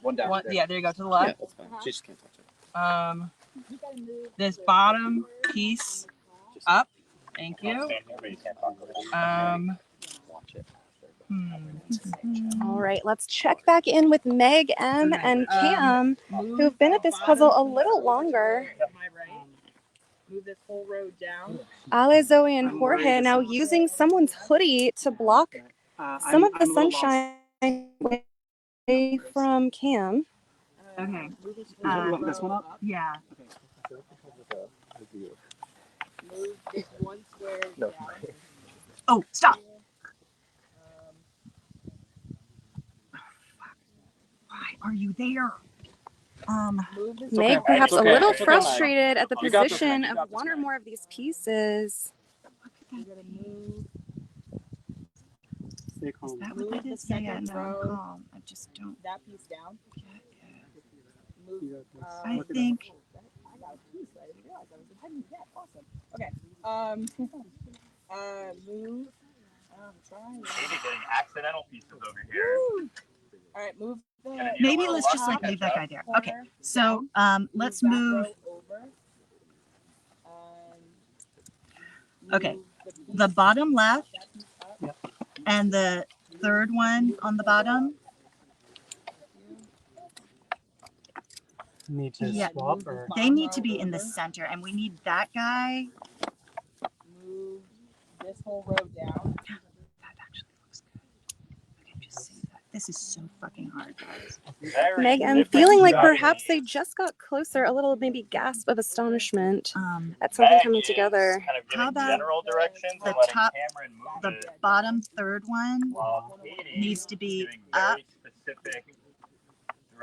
Speaker 5: One down. there.
Speaker 9: Yeah, there you go to the
Speaker 5: Yeah,
Speaker 9: left.
Speaker 5: that's fine. She just can't touch it.
Speaker 9: This bottom piece up. Thank you.
Speaker 2: Stand here, but you can't talk over it.
Speaker 5: Watch it.
Speaker 1: All right, let's check back in with Meg, M,
Speaker 9: Okay,
Speaker 1: and Cam, who've been at this puzzle a little longer.
Speaker 9: Move this whole row down.
Speaker 1: Ale, Zoe, and Jorge now using someone's hoodie to block some of the sunshine away from Cam.
Speaker 4: Okay.
Speaker 5: You want this one up?
Speaker 4: Yeah.
Speaker 8: Move this one square
Speaker 5: No.
Speaker 8: down.
Speaker 4: Oh, stop. Why are you there?
Speaker 8: Move this
Speaker 1: Meg,
Speaker 2: okay.
Speaker 1: perhaps
Speaker 2: It's
Speaker 1: a
Speaker 2: okay.
Speaker 1: little
Speaker 2: It's okay.
Speaker 1: frustrated at the
Speaker 5: You got this,
Speaker 1: position
Speaker 5: Meg. You
Speaker 1: of
Speaker 5: got this,
Speaker 1: one or
Speaker 5: Meg.
Speaker 1: more of these pieces.
Speaker 8: You gotta move.
Speaker 5: Stay
Speaker 4: Is
Speaker 5: calm.
Speaker 4: that what that is?
Speaker 8: the
Speaker 4: Yeah,
Speaker 8: second
Speaker 4: no,
Speaker 8: row.
Speaker 4: I'm calm. I just don't.
Speaker 8: That piece down. Move.
Speaker 5: You got this.
Speaker 4: I think.
Speaker 8: I got a piece. I didn't realize I was a tiny cat. Awesome. Okay. Move. I'm trying.
Speaker 2: Maybe getting accidental pieces over here.
Speaker 8: All right, move the.
Speaker 2: Gonna need a
Speaker 4: Maybe
Speaker 2: little
Speaker 4: let's
Speaker 2: luck
Speaker 4: just
Speaker 2: to
Speaker 4: like
Speaker 2: catch
Speaker 4: leave that
Speaker 2: up.
Speaker 4: guy there. Okay. So let's
Speaker 8: that
Speaker 4: move.
Speaker 8: row over.
Speaker 4: Okay.
Speaker 8: Move
Speaker 4: The bottom left
Speaker 8: that piece up.
Speaker 4: and the third one on the bottom.
Speaker 3: Need to
Speaker 4: Yeah.
Speaker 3: swap or
Speaker 4: They need to be in the center, and we need that guy.
Speaker 8: Move this whole row down.
Speaker 4: That actually looks good. I can just see that. This is so fucking hard, guys.
Speaker 2: Very
Speaker 1: Meg, I'm
Speaker 2: different
Speaker 1: feeling like
Speaker 2: strategies.
Speaker 1: perhaps they just got closer, a little maybe gasp of astonishment at something
Speaker 2: Meg
Speaker 1: coming
Speaker 2: is
Speaker 1: together.
Speaker 2: Kind of
Speaker 4: How
Speaker 2: giving
Speaker 4: about
Speaker 2: general directions
Speaker 4: the
Speaker 2: and letting
Speaker 4: top-
Speaker 2: Cameron move
Speaker 4: The
Speaker 2: it,
Speaker 4: bottom third one
Speaker 2: while Katie
Speaker 4: needs to be
Speaker 2: giving
Speaker 4: up.
Speaker 2: very specific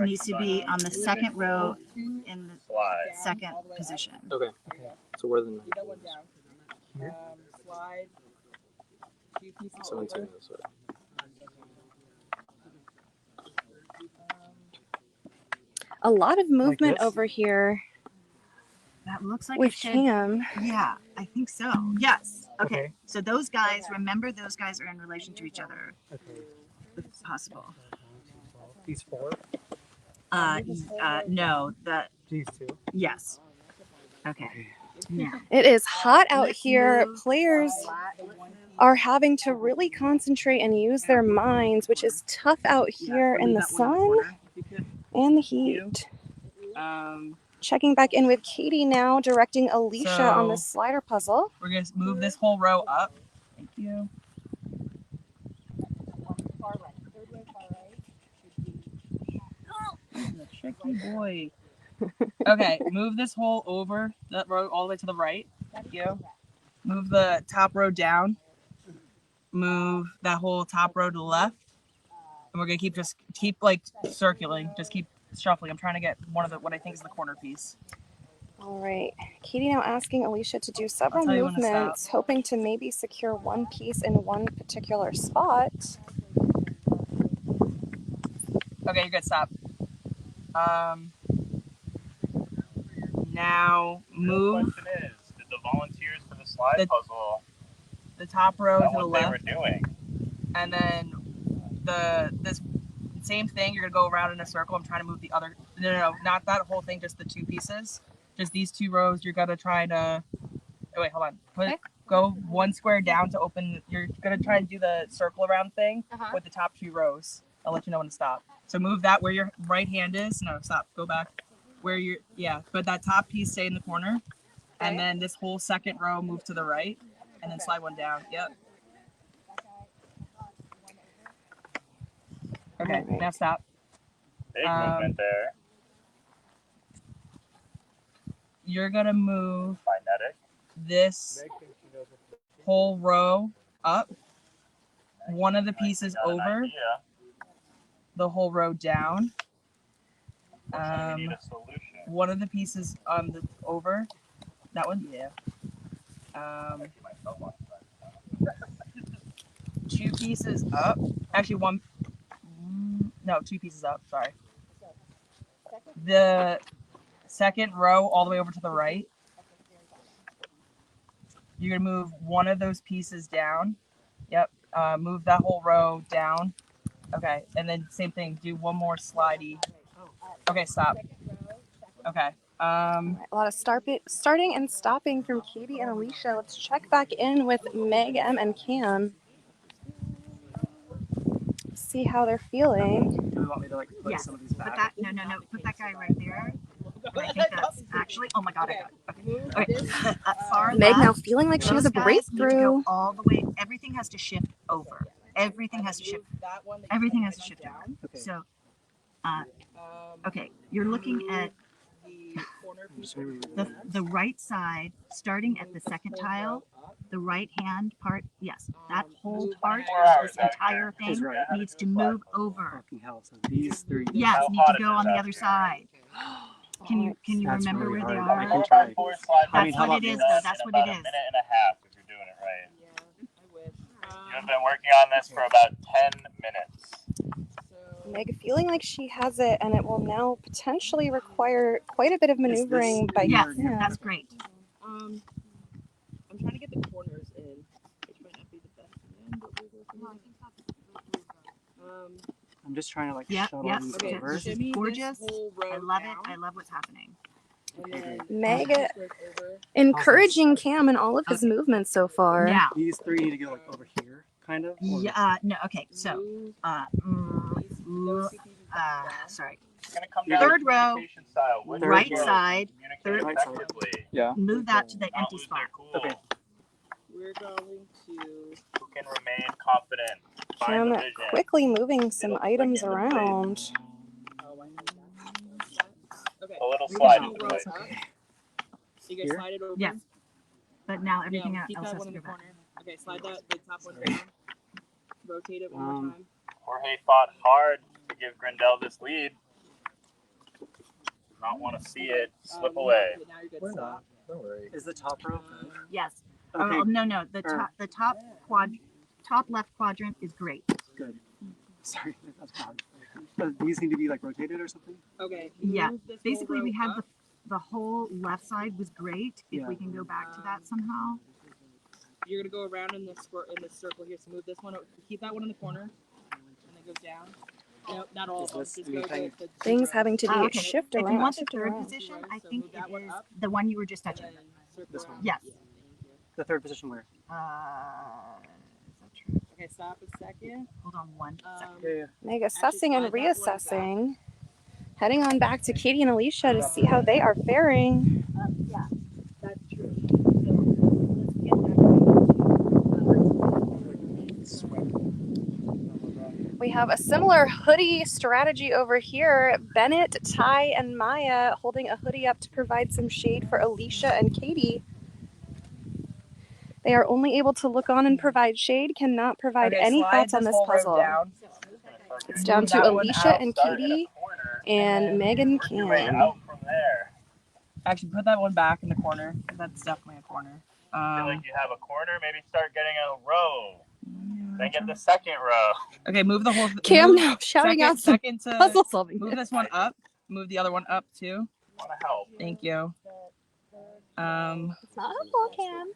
Speaker 4: needs to be on the second row in the
Speaker 2: slide.
Speaker 4: second position.
Speaker 5: Okay. So where the
Speaker 8: Leave that one down. Slide. Two pieces
Speaker 5: 17
Speaker 8: over.
Speaker 5: this way.
Speaker 1: A lot of movement
Speaker 3: this?
Speaker 1: over here
Speaker 4: That looks like
Speaker 1: with
Speaker 4: it should.
Speaker 1: Cam.
Speaker 4: Yeah, I think so. Yes. Okay.
Speaker 3: Okay.
Speaker 4: So those guys, remember, those guys are in relation to each other,
Speaker 3: Okay.
Speaker 4: if possible.
Speaker 3: These four.
Speaker 4: No,
Speaker 3: These two.
Speaker 4: yes. Okay. Now,
Speaker 1: It is hot out
Speaker 4: Let's
Speaker 1: here.
Speaker 4: move.
Speaker 1: Players are having to really concentrate and use their minds, which is tough out here in the sun and the heat. Checking back in with Katie now, directing Alicia on the
Speaker 9: So-
Speaker 1: slider puzzle.
Speaker 9: We're gonna move this whole row up. Thank you.
Speaker 8: Far right. Third row far right.
Speaker 9: The tricky boy. Okay, move this whole over that row all the way to the right. Thank you. Move the top row down. Move that whole top row to the left. And we're gonna keep like circling. Just keep shuffling. I'm trying to get one of the what I think is the corner piece.
Speaker 1: All right. Katie now asking Alicia to do several
Speaker 9: I'll tell you when to stop.
Speaker 1: movements, hoping to maybe secure one piece in one particular spot.
Speaker 9: Okay, you're good. Stop. Now
Speaker 2: The
Speaker 9: move.
Speaker 2: question is, did the slide
Speaker 9: The-
Speaker 2: puzzle.
Speaker 9: The top row
Speaker 2: That's
Speaker 9: to the
Speaker 2: what they were
Speaker 9: left,
Speaker 2: doing.
Speaker 9: and then this same thing. You're gonna go around in a circle. I'm trying to move the other. No, not that whole thing. Just the two pieces. Just these two rows. You're gonna try to. Oh, wait, hold on.
Speaker 1: Okay.
Speaker 9: Go one square down to open. You're gonna try and do the circle around thing with the top two rows. I'll let you know when to stop. So move that where your right hand is. No, stop. Go back. Where you're. Yeah, but that top piece stay in the corner, and then this whole second row move to the right, and then slide one down. Yep. Okay, now stop.
Speaker 2: Big movement there.
Speaker 9: You're gonna move
Speaker 2: Kinetic.
Speaker 9: this whole row up, one of the pieces
Speaker 2: Got an
Speaker 9: over,
Speaker 2: idea.
Speaker 9: the whole row down.
Speaker 2: Unfortunately, we need a solution.
Speaker 9: One of the pieces on the over, that one, yeah. Two pieces up. Actually, two pieces up. Sorry. The second row all the way over to the right. You're gonna move one of those pieces down. Yep. Move that whole row down. Okay, and then same thing. Do one more slidey. Okay, stop. Okay.
Speaker 1: A lot of starting and stopping from Katie and Alicia. Let's check back in with Meg, M, and Cam. See how they're feeling.
Speaker 5: Do we want me to like put
Speaker 4: Yes.
Speaker 5: some of these
Speaker 4: Put
Speaker 5: back?
Speaker 4: that, no. Put that guy right there. I think that's actually, oh my God, I got it. Okay. Far
Speaker 1: Meg now
Speaker 4: left,
Speaker 1: feeling like she has a
Speaker 4: those guys need to
Speaker 1: breakthrough.
Speaker 4: go all the way. Everything has to shift over. Everything has to shift. Everything has to shift down.
Speaker 5: Okay.
Speaker 4: So, okay, you're looking at the right side, starting at the second tile, the right hand part. Yes, that whole part, this entire thing
Speaker 5: right.
Speaker 4: needs to move over.
Speaker 5: Fucking hell. So these three.
Speaker 4: Yes,
Speaker 2: How
Speaker 4: need
Speaker 2: hot
Speaker 4: to
Speaker 2: is
Speaker 4: go
Speaker 2: it
Speaker 4: on the
Speaker 2: out
Speaker 4: other
Speaker 2: here?
Speaker 4: side. Can you
Speaker 5: That's
Speaker 4: remember
Speaker 5: really
Speaker 4: where they
Speaker 5: hard. I
Speaker 4: are?
Speaker 5: can
Speaker 2: 4
Speaker 5: try.
Speaker 2: by 4 slide
Speaker 5: I mean,
Speaker 2: puzzle
Speaker 5: how about
Speaker 2: can be
Speaker 5: this?
Speaker 2: done
Speaker 4: That's
Speaker 2: in
Speaker 4: what
Speaker 2: about
Speaker 4: it
Speaker 2: a
Speaker 4: is.
Speaker 2: minute and a half if you're doing it right.
Speaker 8: I wish.
Speaker 2: You've been working on this for about 10 minutes.
Speaker 1: Meg feeling like she has it, and it will now potentially require quite a bit of maneuvering by
Speaker 4: Yes,
Speaker 1: Cam.
Speaker 4: that's great.
Speaker 8: I'm trying to get the corners in, which might not be the best thing, but we'll go from there.
Speaker 5: I'm just trying to like
Speaker 4: Yep,
Speaker 5: shuttle
Speaker 4: yep.
Speaker 5: these
Speaker 8: Okay,
Speaker 5: over.
Speaker 4: This is
Speaker 8: shimmy this
Speaker 4: gorgeous.
Speaker 8: whole row
Speaker 4: I love it.
Speaker 8: down,
Speaker 4: I love what's happening.
Speaker 8: and then
Speaker 1: Meg
Speaker 8: just work over.
Speaker 1: encouraging Cam in all of his movements so far.
Speaker 4: Now,
Speaker 5: These three need to go like over here, kind of. or-
Speaker 4: yeah, no, okay, so,
Speaker 8: Move
Speaker 4: l-
Speaker 8: those two pieces down.
Speaker 4: sorry.
Speaker 2: It's going to come
Speaker 5: Third
Speaker 2: down to
Speaker 4: row,
Speaker 2: communication style. Which
Speaker 4: right
Speaker 2: row
Speaker 4: side,
Speaker 2: communicate
Speaker 4: third-
Speaker 5: right side.
Speaker 2: effectively,
Speaker 5: Yeah.
Speaker 4: move that to the
Speaker 2: not
Speaker 4: empty
Speaker 2: lose
Speaker 4: spot.
Speaker 2: their cool.
Speaker 5: Okay.
Speaker 8: We're going to.
Speaker 2: Who can remain confident? Find
Speaker 1: Cam
Speaker 2: the vision.
Speaker 1: quickly moving some
Speaker 2: It'll click
Speaker 1: items
Speaker 2: into place.
Speaker 1: around.
Speaker 8: Oh, I need that. Okay.
Speaker 2: A little
Speaker 8: We're
Speaker 2: slide
Speaker 8: gonna
Speaker 2: in
Speaker 8: row
Speaker 2: place.
Speaker 8: up. You guys
Speaker 5: Here?
Speaker 8: slide it over.
Speaker 4: Yes. But now everything
Speaker 8: Yeah, keep
Speaker 4: else
Speaker 8: that
Speaker 4: has
Speaker 8: one
Speaker 4: to
Speaker 8: in
Speaker 4: go
Speaker 8: the
Speaker 4: back.
Speaker 8: corner. Okay, slide the top one down. Rotate it one more time.
Speaker 2: Jorge fought hard to give Grindel this lead. Does not want to see it slip away.
Speaker 8: Now you're good.
Speaker 5: We're
Speaker 8: Stop.
Speaker 5: not. Don't worry. Is the top row good?
Speaker 4: Yes.
Speaker 5: Okay.
Speaker 4: Oh, no, the
Speaker 5: Or-
Speaker 4: top left quadrant is great.
Speaker 5: Good. Sorry, that's bad. These need to be like rotated or something.
Speaker 8: Okay.
Speaker 4: Yeah,
Speaker 8: move this whole
Speaker 4: Basically,
Speaker 8: row
Speaker 4: we had
Speaker 8: up.
Speaker 4: the whole left side was great. If
Speaker 5: Yeah.
Speaker 4: we can go back to that somehow.
Speaker 8: You're gonna go around in this circle here. So move this one. Keep that one in the corner, and then go down. Nope, not all of them.
Speaker 5: Is this
Speaker 8: Just go
Speaker 5: anything-
Speaker 8: the
Speaker 1: Things
Speaker 8: rows.
Speaker 1: having to be
Speaker 4: Okay.
Speaker 1: shift
Speaker 4: If you
Speaker 1: around.
Speaker 4: want the
Speaker 1: shift
Speaker 4: third
Speaker 1: around.
Speaker 4: position,
Speaker 8: Right,
Speaker 4: I
Speaker 8: so
Speaker 4: think
Speaker 8: move that
Speaker 4: it
Speaker 8: one
Speaker 4: is
Speaker 8: up.
Speaker 4: the one you were just
Speaker 8: And
Speaker 4: touching.
Speaker 8: then circle
Speaker 5: This one.
Speaker 8: around.
Speaker 4: Yes.
Speaker 5: The third position where?
Speaker 4: Is that true?
Speaker 8: Okay, stop a second.
Speaker 4: Hold on one second.
Speaker 5: Yeah.
Speaker 1: Meg assessing and
Speaker 8: slide that one back.
Speaker 1: reassessing. Heading on back to Katie and Alicia to see how they are faring.
Speaker 4: Yeah, that's true. So let's get
Speaker 1: We have a similar hoodie strategy over here. Bennett, Ty, and Maya holding a hoodie up to provide some shade for Alicia and Katie. They are only able to look on and provide shade, cannot provide
Speaker 9: Okay,
Speaker 1: any
Speaker 9: slide
Speaker 1: thoughts on this
Speaker 9: whole row
Speaker 1: puzzle.
Speaker 9: down.
Speaker 1: It's down to
Speaker 9: That one
Speaker 1: Alicia
Speaker 9: out,
Speaker 1: and
Speaker 2: Start in a
Speaker 1: Katie
Speaker 2: corner,
Speaker 1: and
Speaker 9: then
Speaker 1: Meg and
Speaker 2: work your way
Speaker 1: Cam.
Speaker 2: out from there.
Speaker 9: Actually, put that one back in the corner. That's definitely a corner.
Speaker 2: I feel like you have a corner, maybe start getting a row. Then get the second row.
Speaker 9: Okay, move the whole.
Speaker 1: Cam
Speaker 9: move
Speaker 1: now shouting
Speaker 9: second,
Speaker 1: out some
Speaker 9: second to
Speaker 1: puzzle solving.
Speaker 9: move this one up. Move the other one up too.
Speaker 2: Want to help.
Speaker 9: Thank you.
Speaker 1: It's not helpful, Cam.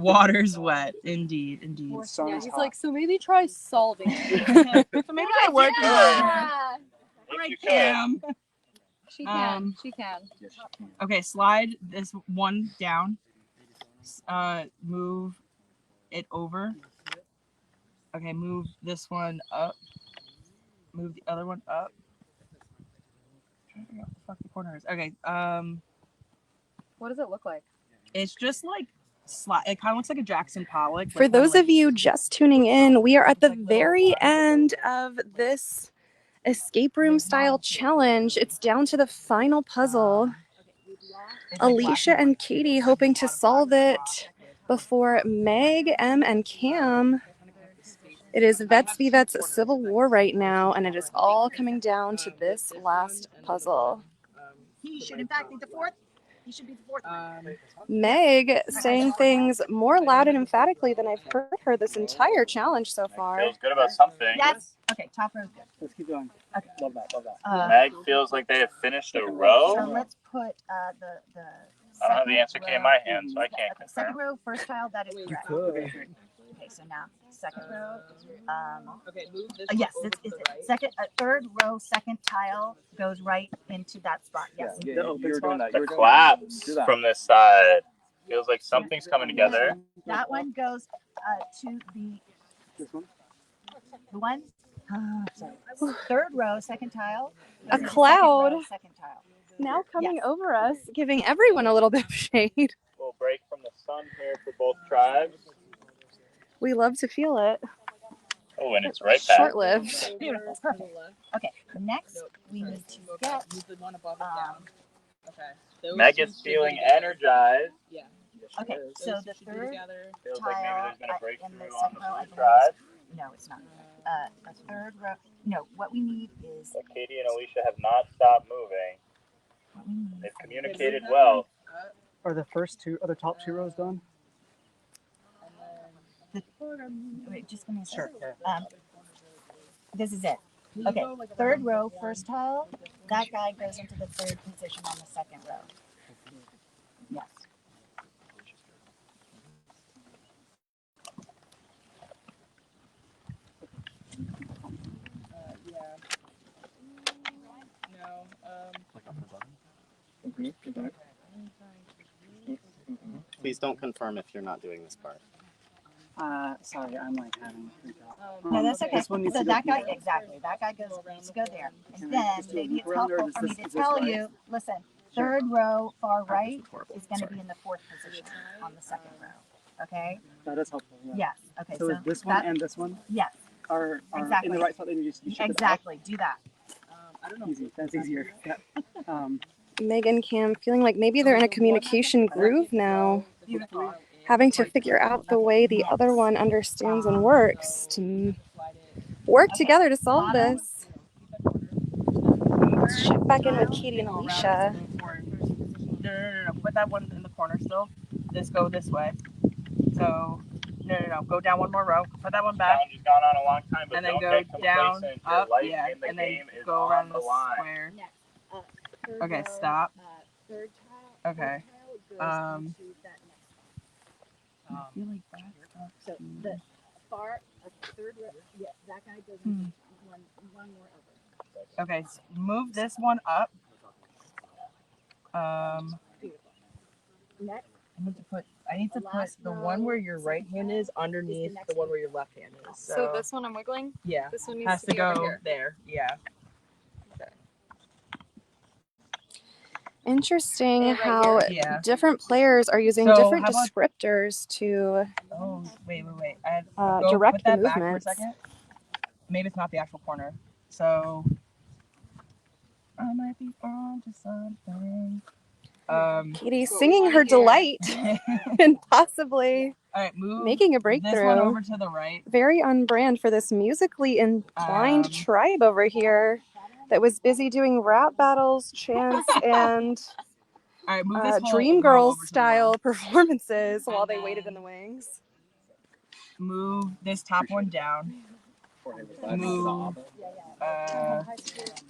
Speaker 9: Water's wet. Indeed.
Speaker 5: Sun
Speaker 6: Yeah,
Speaker 5: is
Speaker 6: he's
Speaker 5: hot.
Speaker 6: like, so maybe try solving it.
Speaker 9: So maybe I work
Speaker 6: Yeah.
Speaker 2: If you could.
Speaker 9: Cam.
Speaker 6: She can. She can.
Speaker 3: Yes, she can.
Speaker 9: Okay, slide this one down. Move it over. Okay, move this one up. Move the other one up. I'm trying to figure out what the fuck the corner is. Okay,
Speaker 6: What does it look like?
Speaker 9: it's just like it kind of looks like a Jackson Pollock.
Speaker 1: For those of you just tuning in, we are at the very end of this escape room style challenge. It's down to the final puzzle. Alicia and Katie hoping to solve it before Meg, Em, and Cam. It is Vets v Vets Civil War right now, and it is all coming down to this last puzzle.
Speaker 4: He should in fact be the fourth. He should be the fourth.
Speaker 1: Meg saying things more loud and emphatically than I've heard her this entire challenge so far.
Speaker 2: Feels good about something.
Speaker 4: Yes. Okay, top row's good.
Speaker 5: Let's keep going.
Speaker 4: Okay.
Speaker 5: Love that. Love that.
Speaker 2: Meg feels like they have finished a
Speaker 4: So
Speaker 2: row.
Speaker 4: let's put the.
Speaker 2: I don't have the answer key in my hand, so I can't
Speaker 4: Okay, second
Speaker 2: confirm.
Speaker 4: row, first tile. That is correct.
Speaker 5: Could.
Speaker 4: Okay, so now second row.
Speaker 9: Okay, move this.
Speaker 4: Yes, it's second. Third row, second tile goes right into that spot. Yes.
Speaker 5: The open spot.
Speaker 2: The collapse from this side feels like something's coming together.
Speaker 4: That one goes to the
Speaker 5: This one.
Speaker 4: one. Sorry. Third row, second tile.
Speaker 1: A
Speaker 4: goes into
Speaker 1: cloud.
Speaker 4: second row, second tile.
Speaker 1: Now coming over us, giving everyone a little bit of shade.
Speaker 2: Little break from the sun here for both tribes.
Speaker 1: We love to feel it.
Speaker 2: Oh, and it's right back.
Speaker 1: Short-lived.
Speaker 4: Beautiful. Perfect. Okay. Next, we need to get.
Speaker 9: Move the one above it down. Okay. Those
Speaker 2: Meg
Speaker 9: two
Speaker 2: is
Speaker 9: should
Speaker 2: feeling
Speaker 9: be together.
Speaker 2: energized.
Speaker 9: Yeah.
Speaker 4: Okay. So
Speaker 9: Those
Speaker 4: the
Speaker 9: two should be
Speaker 4: third
Speaker 9: together.
Speaker 2: Feels like maybe there's been a
Speaker 4: in
Speaker 2: breakthrough
Speaker 4: the
Speaker 2: on
Speaker 4: second
Speaker 2: the
Speaker 4: row, I
Speaker 2: blue
Speaker 4: believe.
Speaker 2: tribe.
Speaker 4: No, it's not. A third row. No, what we need is.
Speaker 2: But Katie and Alicia have not stopped moving.
Speaker 4: What we need
Speaker 2: They've
Speaker 4: is
Speaker 2: communicated well.
Speaker 5: Are the first two? Are the top two rows done?
Speaker 4: wait, just give me a
Speaker 5: Sure.
Speaker 4: second. This is it. Okay, third row, first tile. That guy goes into the third position on the second row. Yes.
Speaker 9: Yeah. No.
Speaker 10: Please don't confirm if you're not doing this part.
Speaker 5: Sorry, I'm like having a freak out.
Speaker 4: No, that's okay.
Speaker 5: This one needs
Speaker 4: So
Speaker 5: to go
Speaker 4: that guy,
Speaker 5: here.
Speaker 4: exactly. That guy needs to go there. And
Speaker 5: And
Speaker 4: then
Speaker 5: just do a
Speaker 4: maybe
Speaker 5: loop
Speaker 4: it's
Speaker 5: around there, or
Speaker 4: helpful for me
Speaker 5: is
Speaker 4: to
Speaker 5: this
Speaker 4: tell
Speaker 5: right?
Speaker 4: you, listen, third row far right is going to be in the fourth position on the second row. Okay?
Speaker 5: That is helpful. Yeah.
Speaker 4: Yes. Okay.
Speaker 5: So is this one and this one
Speaker 4: yes.
Speaker 5: are in
Speaker 4: Exactly.
Speaker 5: the right spot? Then you shift it up?
Speaker 4: Exactly. Do that.
Speaker 9: I don't know.
Speaker 5: Easy. That's easier. Yeah.
Speaker 1: Meg and Cam feeling like maybe they're in a communication groove now,
Speaker 4: Beautiful.
Speaker 1: having to figure out the way the other one understands and works to work together to solve this. Let's check back in with Katie and Alicia.
Speaker 9: No. Put that one in the corner still. Go this way. So, no. Go down one more row. Put that one back.
Speaker 2: Challenge has gone on a long time, but
Speaker 9: And then
Speaker 2: don't
Speaker 9: go
Speaker 2: get
Speaker 9: down,
Speaker 2: complacent.
Speaker 9: up,
Speaker 2: Your life
Speaker 9: yeah.
Speaker 2: in the
Speaker 9: And then
Speaker 2: game is
Speaker 9: go
Speaker 2: on
Speaker 9: around
Speaker 2: the
Speaker 9: the
Speaker 2: line.
Speaker 9: square. Okay, stop. Okay. I feel like that's
Speaker 4: So the far third row, yeah, that guy goes
Speaker 9: Hmm.
Speaker 4: one more over.
Speaker 9: Okay, move this one up.
Speaker 4: Next,
Speaker 9: I need to put the one where your right hand is underneath the one where your left hand is.
Speaker 6: So this one I'm wiggling.
Speaker 9: yeah,
Speaker 6: This one needs
Speaker 9: has
Speaker 6: to
Speaker 9: to
Speaker 6: be over
Speaker 9: go
Speaker 6: here.
Speaker 9: there. Yeah.
Speaker 1: Interesting
Speaker 6: right
Speaker 1: how
Speaker 9: Yeah.
Speaker 1: different players are using
Speaker 9: So,
Speaker 1: different
Speaker 9: how about-
Speaker 1: descriptors to
Speaker 9: Oh, wait.
Speaker 1: direct
Speaker 9: put that
Speaker 1: the
Speaker 9: back for a
Speaker 1: movements.
Speaker 9: second. Maybe it's not the actual corner. So I might be onto something.
Speaker 1: Katie singing her delight and possibly
Speaker 9: All right, move
Speaker 1: making a
Speaker 9: this one
Speaker 1: breakthrough.
Speaker 9: over to the right.
Speaker 1: Very on brand for this musically inclined tribe over here that was busy doing rap battles, chants, and
Speaker 9: All right, move this whole
Speaker 1: Dream
Speaker 9: row
Speaker 1: Girls
Speaker 9: over to the
Speaker 1: style
Speaker 9: left.
Speaker 1: performances while
Speaker 9: And
Speaker 1: they waited
Speaker 9: then-
Speaker 1: in the wings.
Speaker 9: Move this top one down. Move.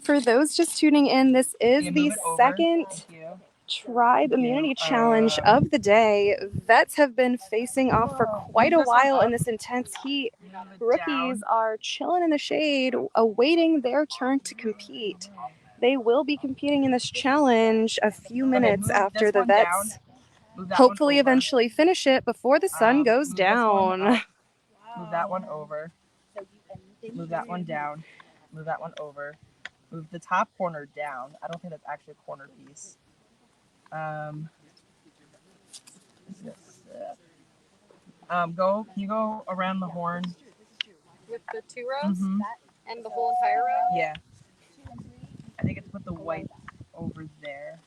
Speaker 1: For those just tuning in, this is
Speaker 9: Yeah,
Speaker 1: the
Speaker 9: move it over.
Speaker 1: second
Speaker 9: Thank you.
Speaker 1: Tribe Immunity Challenge of the day. Vets have been facing off for quite a while in this intense heat. Rookies are chilling in the shade, awaiting their turn to compete. They will be competing in this challenge a few minutes after the vets hopefully eventually finish it before the sun goes down.
Speaker 9: Move that one over. Move that one down. Move that one over. Move the top corner down. I don't think that's actually a corner piece. Can you go around the horn?
Speaker 6: With the 2 rows
Speaker 9: Mhm.
Speaker 6: and the whole entire row?
Speaker 9: Yeah. I think it's put the white over there.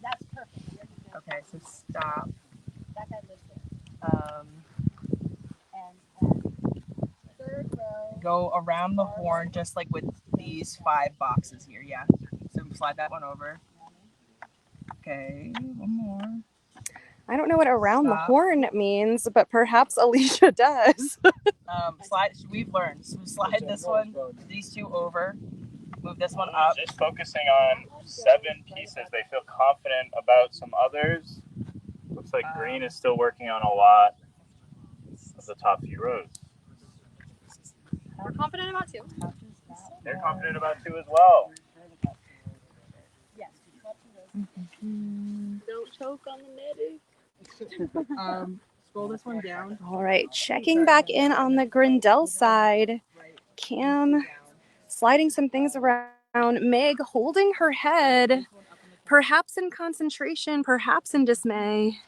Speaker 4: That's perfect.
Speaker 9: Okay, so stop.
Speaker 4: That guy lives there. And third row.
Speaker 9: Go around the horn just like with these 5 boxes here. Yeah. So slide that one over. Okay, one more.
Speaker 1: I don't know what around the
Speaker 9: Stop.
Speaker 1: horn means, but perhaps Alicia does.
Speaker 9: We've learned. So slide this one, these 2 over. Move this one up.
Speaker 2: Just focusing on 7 pieces. They feel confident about some others. Looks like green is still working on a lot of the top few rows.
Speaker 6: We're confident about 2.
Speaker 2: They're confident about 2 as well.
Speaker 6: Don't choke on the medic.
Speaker 9: Scroll this one down.
Speaker 1: All right, checking back in on the Grindel side. Cam sliding some things around. Meg holding her head, perhaps in concentration, perhaps in dismay.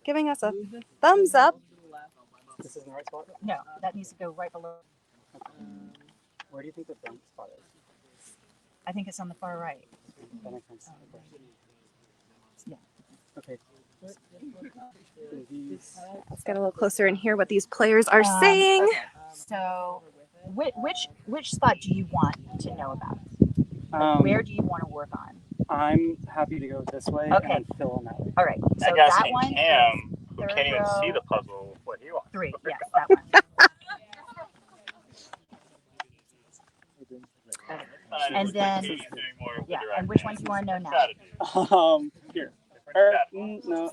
Speaker 1: Giving us a thumbs up.
Speaker 5: This is the right spot?
Speaker 4: No, that needs to go right below.
Speaker 5: Where do you think the front spot is?
Speaker 4: I think it's on the far right.
Speaker 5: That makes sense.
Speaker 4: Yeah.
Speaker 5: Okay.
Speaker 1: Let's get a little closer and hear what these players are saying.
Speaker 4: Okay. So, which spot do you want to know about? Where do you want to work on?
Speaker 5: I'm happy to go this way
Speaker 4: Okay.
Speaker 5: and fill in that way.
Speaker 4: All right. So
Speaker 2: That guy's
Speaker 4: that
Speaker 2: saying
Speaker 4: one.
Speaker 2: Cam, who
Speaker 4: third
Speaker 2: can't even
Speaker 4: row.
Speaker 2: see the puzzle, what he wants.
Speaker 4: 3. Yes, that one. And then,
Speaker 2: Katie's doing more of the
Speaker 4: yeah.
Speaker 2: direct
Speaker 4: And which one do you want to know now?
Speaker 2: strategy.
Speaker 5: Here.
Speaker 2: Different strategy.
Speaker 5: No.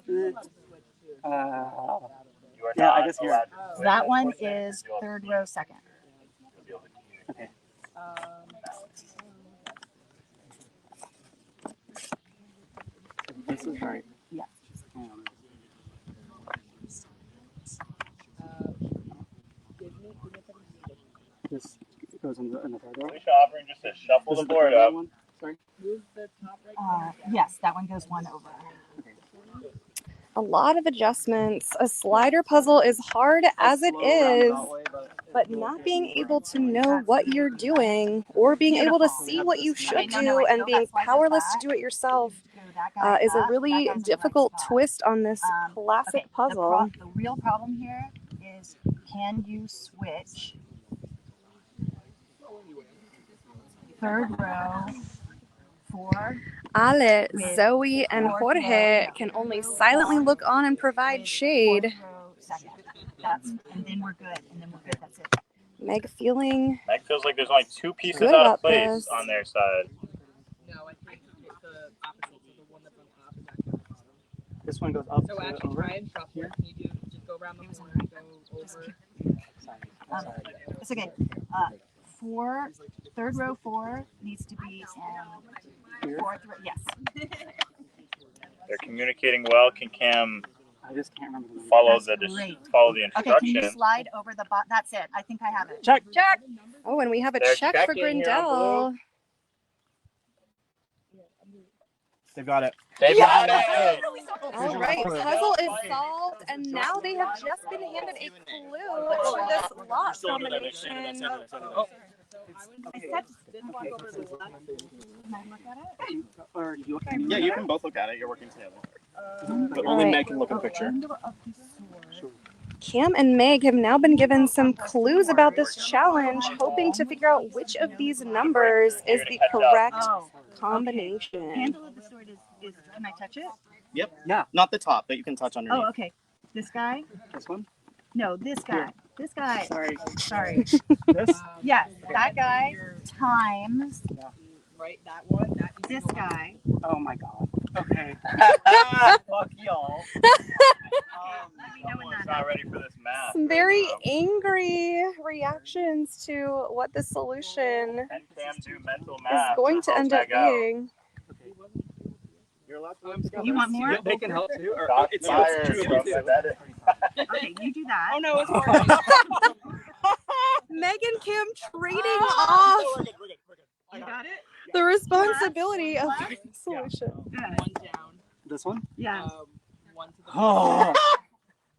Speaker 2: You are
Speaker 5: Yeah, I
Speaker 2: not
Speaker 5: guess here.
Speaker 2: allowed to switch.
Speaker 4: That one is third row, second.
Speaker 2: You'll be able to communicate.
Speaker 5: Okay. This is right.
Speaker 4: Yeah.
Speaker 5: This goes in the third row.
Speaker 2: Alicia offering just to shuffle
Speaker 5: This
Speaker 2: the
Speaker 5: is the
Speaker 2: board
Speaker 5: third row
Speaker 2: up.
Speaker 5: one. Sorry.
Speaker 4: Yes, that one goes 1 over.
Speaker 1: A lot of adjustments. A slider puzzle is hard as it is, but not being able to know what you're doing or being able to see what you should do and being powerless to do it yourself is a really difficult twist on this classic puzzle.
Speaker 4: The real problem here is, can you switch third row 4?
Speaker 1: Ale, Zoe, and Jorge can only silently look on and provide shade.
Speaker 4: Fourth row, second. And then we're good. That's it.
Speaker 1: Meg feeling
Speaker 2: Meg feels like there's only 2 pieces
Speaker 1: good
Speaker 2: out
Speaker 1: about
Speaker 2: of place
Speaker 1: this.
Speaker 2: on their side.
Speaker 9: No, I think the opposite. So the one that's on top is actually on top.
Speaker 5: This one goes up
Speaker 9: So
Speaker 5: to
Speaker 9: actually
Speaker 5: over.
Speaker 9: try and shuffle. Can you do just go around the horn and go over?
Speaker 4: It's okay. 4, third row 4 needs to be in
Speaker 5: Here.
Speaker 4: 4th row. Yes.
Speaker 2: They're communicating well. Can Cam
Speaker 5: I just can't remember the
Speaker 2: follow
Speaker 4: That's
Speaker 2: the
Speaker 4: great.
Speaker 2: follow the
Speaker 4: Okay, can you
Speaker 2: instructions?
Speaker 4: slide over the bot? That's it. I think I have it.
Speaker 5: Check.
Speaker 1: Oh, and we have a
Speaker 2: They're
Speaker 1: check for
Speaker 2: checking here on
Speaker 1: Grindel.
Speaker 3: They've got it.
Speaker 2: They got it.
Speaker 1: All right, puzzle is solved, and now they have just been handed a clue to this lot combination.
Speaker 5: Or you
Speaker 10: Yeah, you can both look at it. You're working together. But
Speaker 1: All
Speaker 10: only
Speaker 1: right.
Speaker 10: Meg can look at the picture.
Speaker 1: Cam and Meg have now been given some clues about this challenge, hoping to figure out which of these numbers is the correct
Speaker 4: Oh,
Speaker 1: combination.
Speaker 4: handle of the sword is. Can I touch it?
Speaker 10: Yep.
Speaker 5: Yeah.
Speaker 10: Not the top, but you can touch underneath.
Speaker 4: Oh, okay. This guy?
Speaker 5: This one.
Speaker 4: No, this guy. This guy.
Speaker 5: Sorry.
Speaker 4: Sorry.
Speaker 5: This.
Speaker 4: Yes, that guy times
Speaker 9: right? That one. That needs to
Speaker 4: This
Speaker 9: go on.
Speaker 4: guy.
Speaker 5: Oh my god. Okay.
Speaker 3: Fuck y'all.
Speaker 4: Let me know when
Speaker 2: Someone's
Speaker 4: that
Speaker 2: not
Speaker 4: happens.
Speaker 2: ready for this math.
Speaker 1: Some very angry reactions to what the solution
Speaker 2: And Cam do mental
Speaker 1: is
Speaker 2: math.
Speaker 1: going to end up
Speaker 2: Meg out.
Speaker 1: being.
Speaker 3: You're allowed to work together.
Speaker 4: You want more?
Speaker 3: They can help too. Or
Speaker 2: Shots
Speaker 3: it's
Speaker 2: fired
Speaker 3: two of
Speaker 2: from
Speaker 3: you
Speaker 2: the
Speaker 3: too.
Speaker 2: medic.
Speaker 4: Okay, you do that.
Speaker 9: Oh no, it's working.
Speaker 1: Meg and Kim trading off
Speaker 4: You got it?
Speaker 1: the responsibility of the solution.
Speaker 4: Good.
Speaker 9: One down.
Speaker 5: This one?
Speaker 4: Yes.
Speaker 9: One to the
Speaker 5: Oh.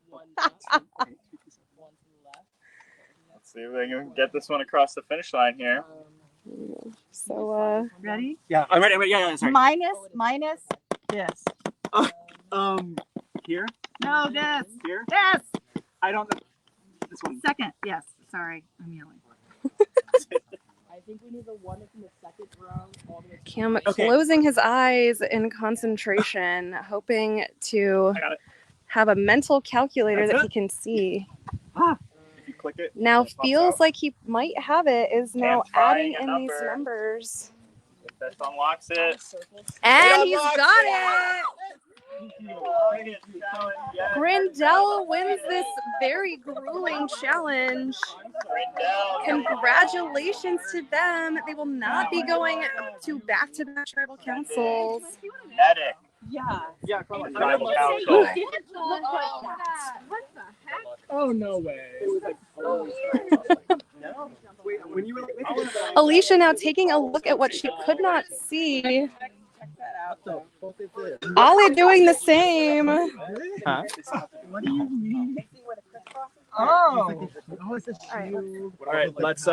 Speaker 9: one down. One to the left.
Speaker 2: Let's see if they can get this one across the finish line here.
Speaker 1: So,
Speaker 4: Ready?
Speaker 5: Yeah, I'm ready. Yeah, sorry.
Speaker 4: Minus this.
Speaker 5: Here?
Speaker 4: No, this.
Speaker 5: Here?
Speaker 4: This.
Speaker 5: I don't know. This one.
Speaker 4: Second. Yes. Sorry, I'm yelling.
Speaker 9: I think we need the one from the second round all the way to
Speaker 1: Cam
Speaker 5: Okay.
Speaker 1: closing his eyes in concentration, hoping to
Speaker 5: I got it.
Speaker 1: have a mental calculator
Speaker 5: That's
Speaker 1: that
Speaker 5: it?
Speaker 1: he can see.
Speaker 3: If you click it,
Speaker 1: Now
Speaker 3: it pops
Speaker 1: feels
Speaker 3: out.
Speaker 1: like he might have it, is now
Speaker 2: Cam's trying
Speaker 1: adding
Speaker 2: a
Speaker 1: in these
Speaker 2: number.
Speaker 1: numbers.
Speaker 2: If this unlocks it.
Speaker 1: And he's
Speaker 2: unlocks
Speaker 1: got
Speaker 2: it!
Speaker 1: it!
Speaker 2: Biggest challenge yet.
Speaker 1: Grindel wins this very grueling challenge.
Speaker 2: Grindel.
Speaker 1: Congratulations to them. They will not be going to back-to-back tribal councils.
Speaker 2: Medic.
Speaker 9: Yeah.
Speaker 3: Yeah, come on.
Speaker 2: Tribal council.
Speaker 9: Oh no way.
Speaker 3: No. Wait, when you were like,
Speaker 1: Alicia now taking a look at what she could not see.
Speaker 9: Check that out though.
Speaker 1: Ollie doing the same.
Speaker 3: Huh?
Speaker 4: What do you mean?
Speaker 9: Oh.
Speaker 3: All right, let's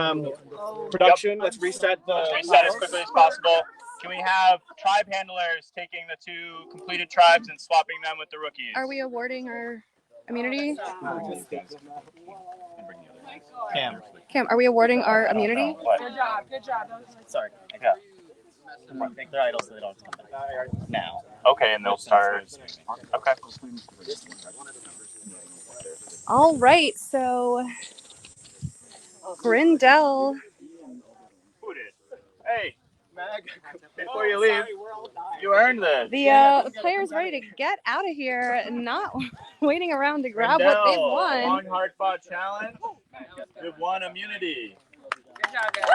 Speaker 3: production. Let's reset the.
Speaker 2: Reset as quickly as possible. Can we have tribe handlers taking the two completed tribes and swapping them with the rookies?
Speaker 1: Are we awarding our immunity?
Speaker 3: Cam.
Speaker 1: Cam, are we awarding our immunity?
Speaker 2: What?
Speaker 9: Good job. Good job.
Speaker 10: Sorry.
Speaker 2: Yeah.
Speaker 10: Make their idols so they don't have to come back. Now.
Speaker 2: Okay, and they'll start. Okay.
Speaker 1: All right, so Grindel.
Speaker 2: Hey, Meg, before you leave, you earned this.
Speaker 1: The players ready to get out of here, not waiting around to grab what they've
Speaker 2: Grindel,
Speaker 1: won.
Speaker 2: Long hard fought challenge. You've won immunity.
Speaker 9: Good job, guys.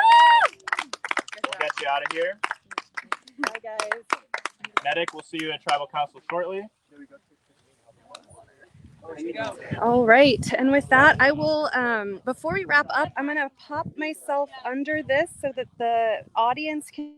Speaker 2: We'll get you out of here.
Speaker 1: Bye, guys.
Speaker 2: Medic, we'll see you at tribal council shortly.
Speaker 1: All right, and with that, I will, before we wrap up, I'm gonna pop myself under this so that the audience can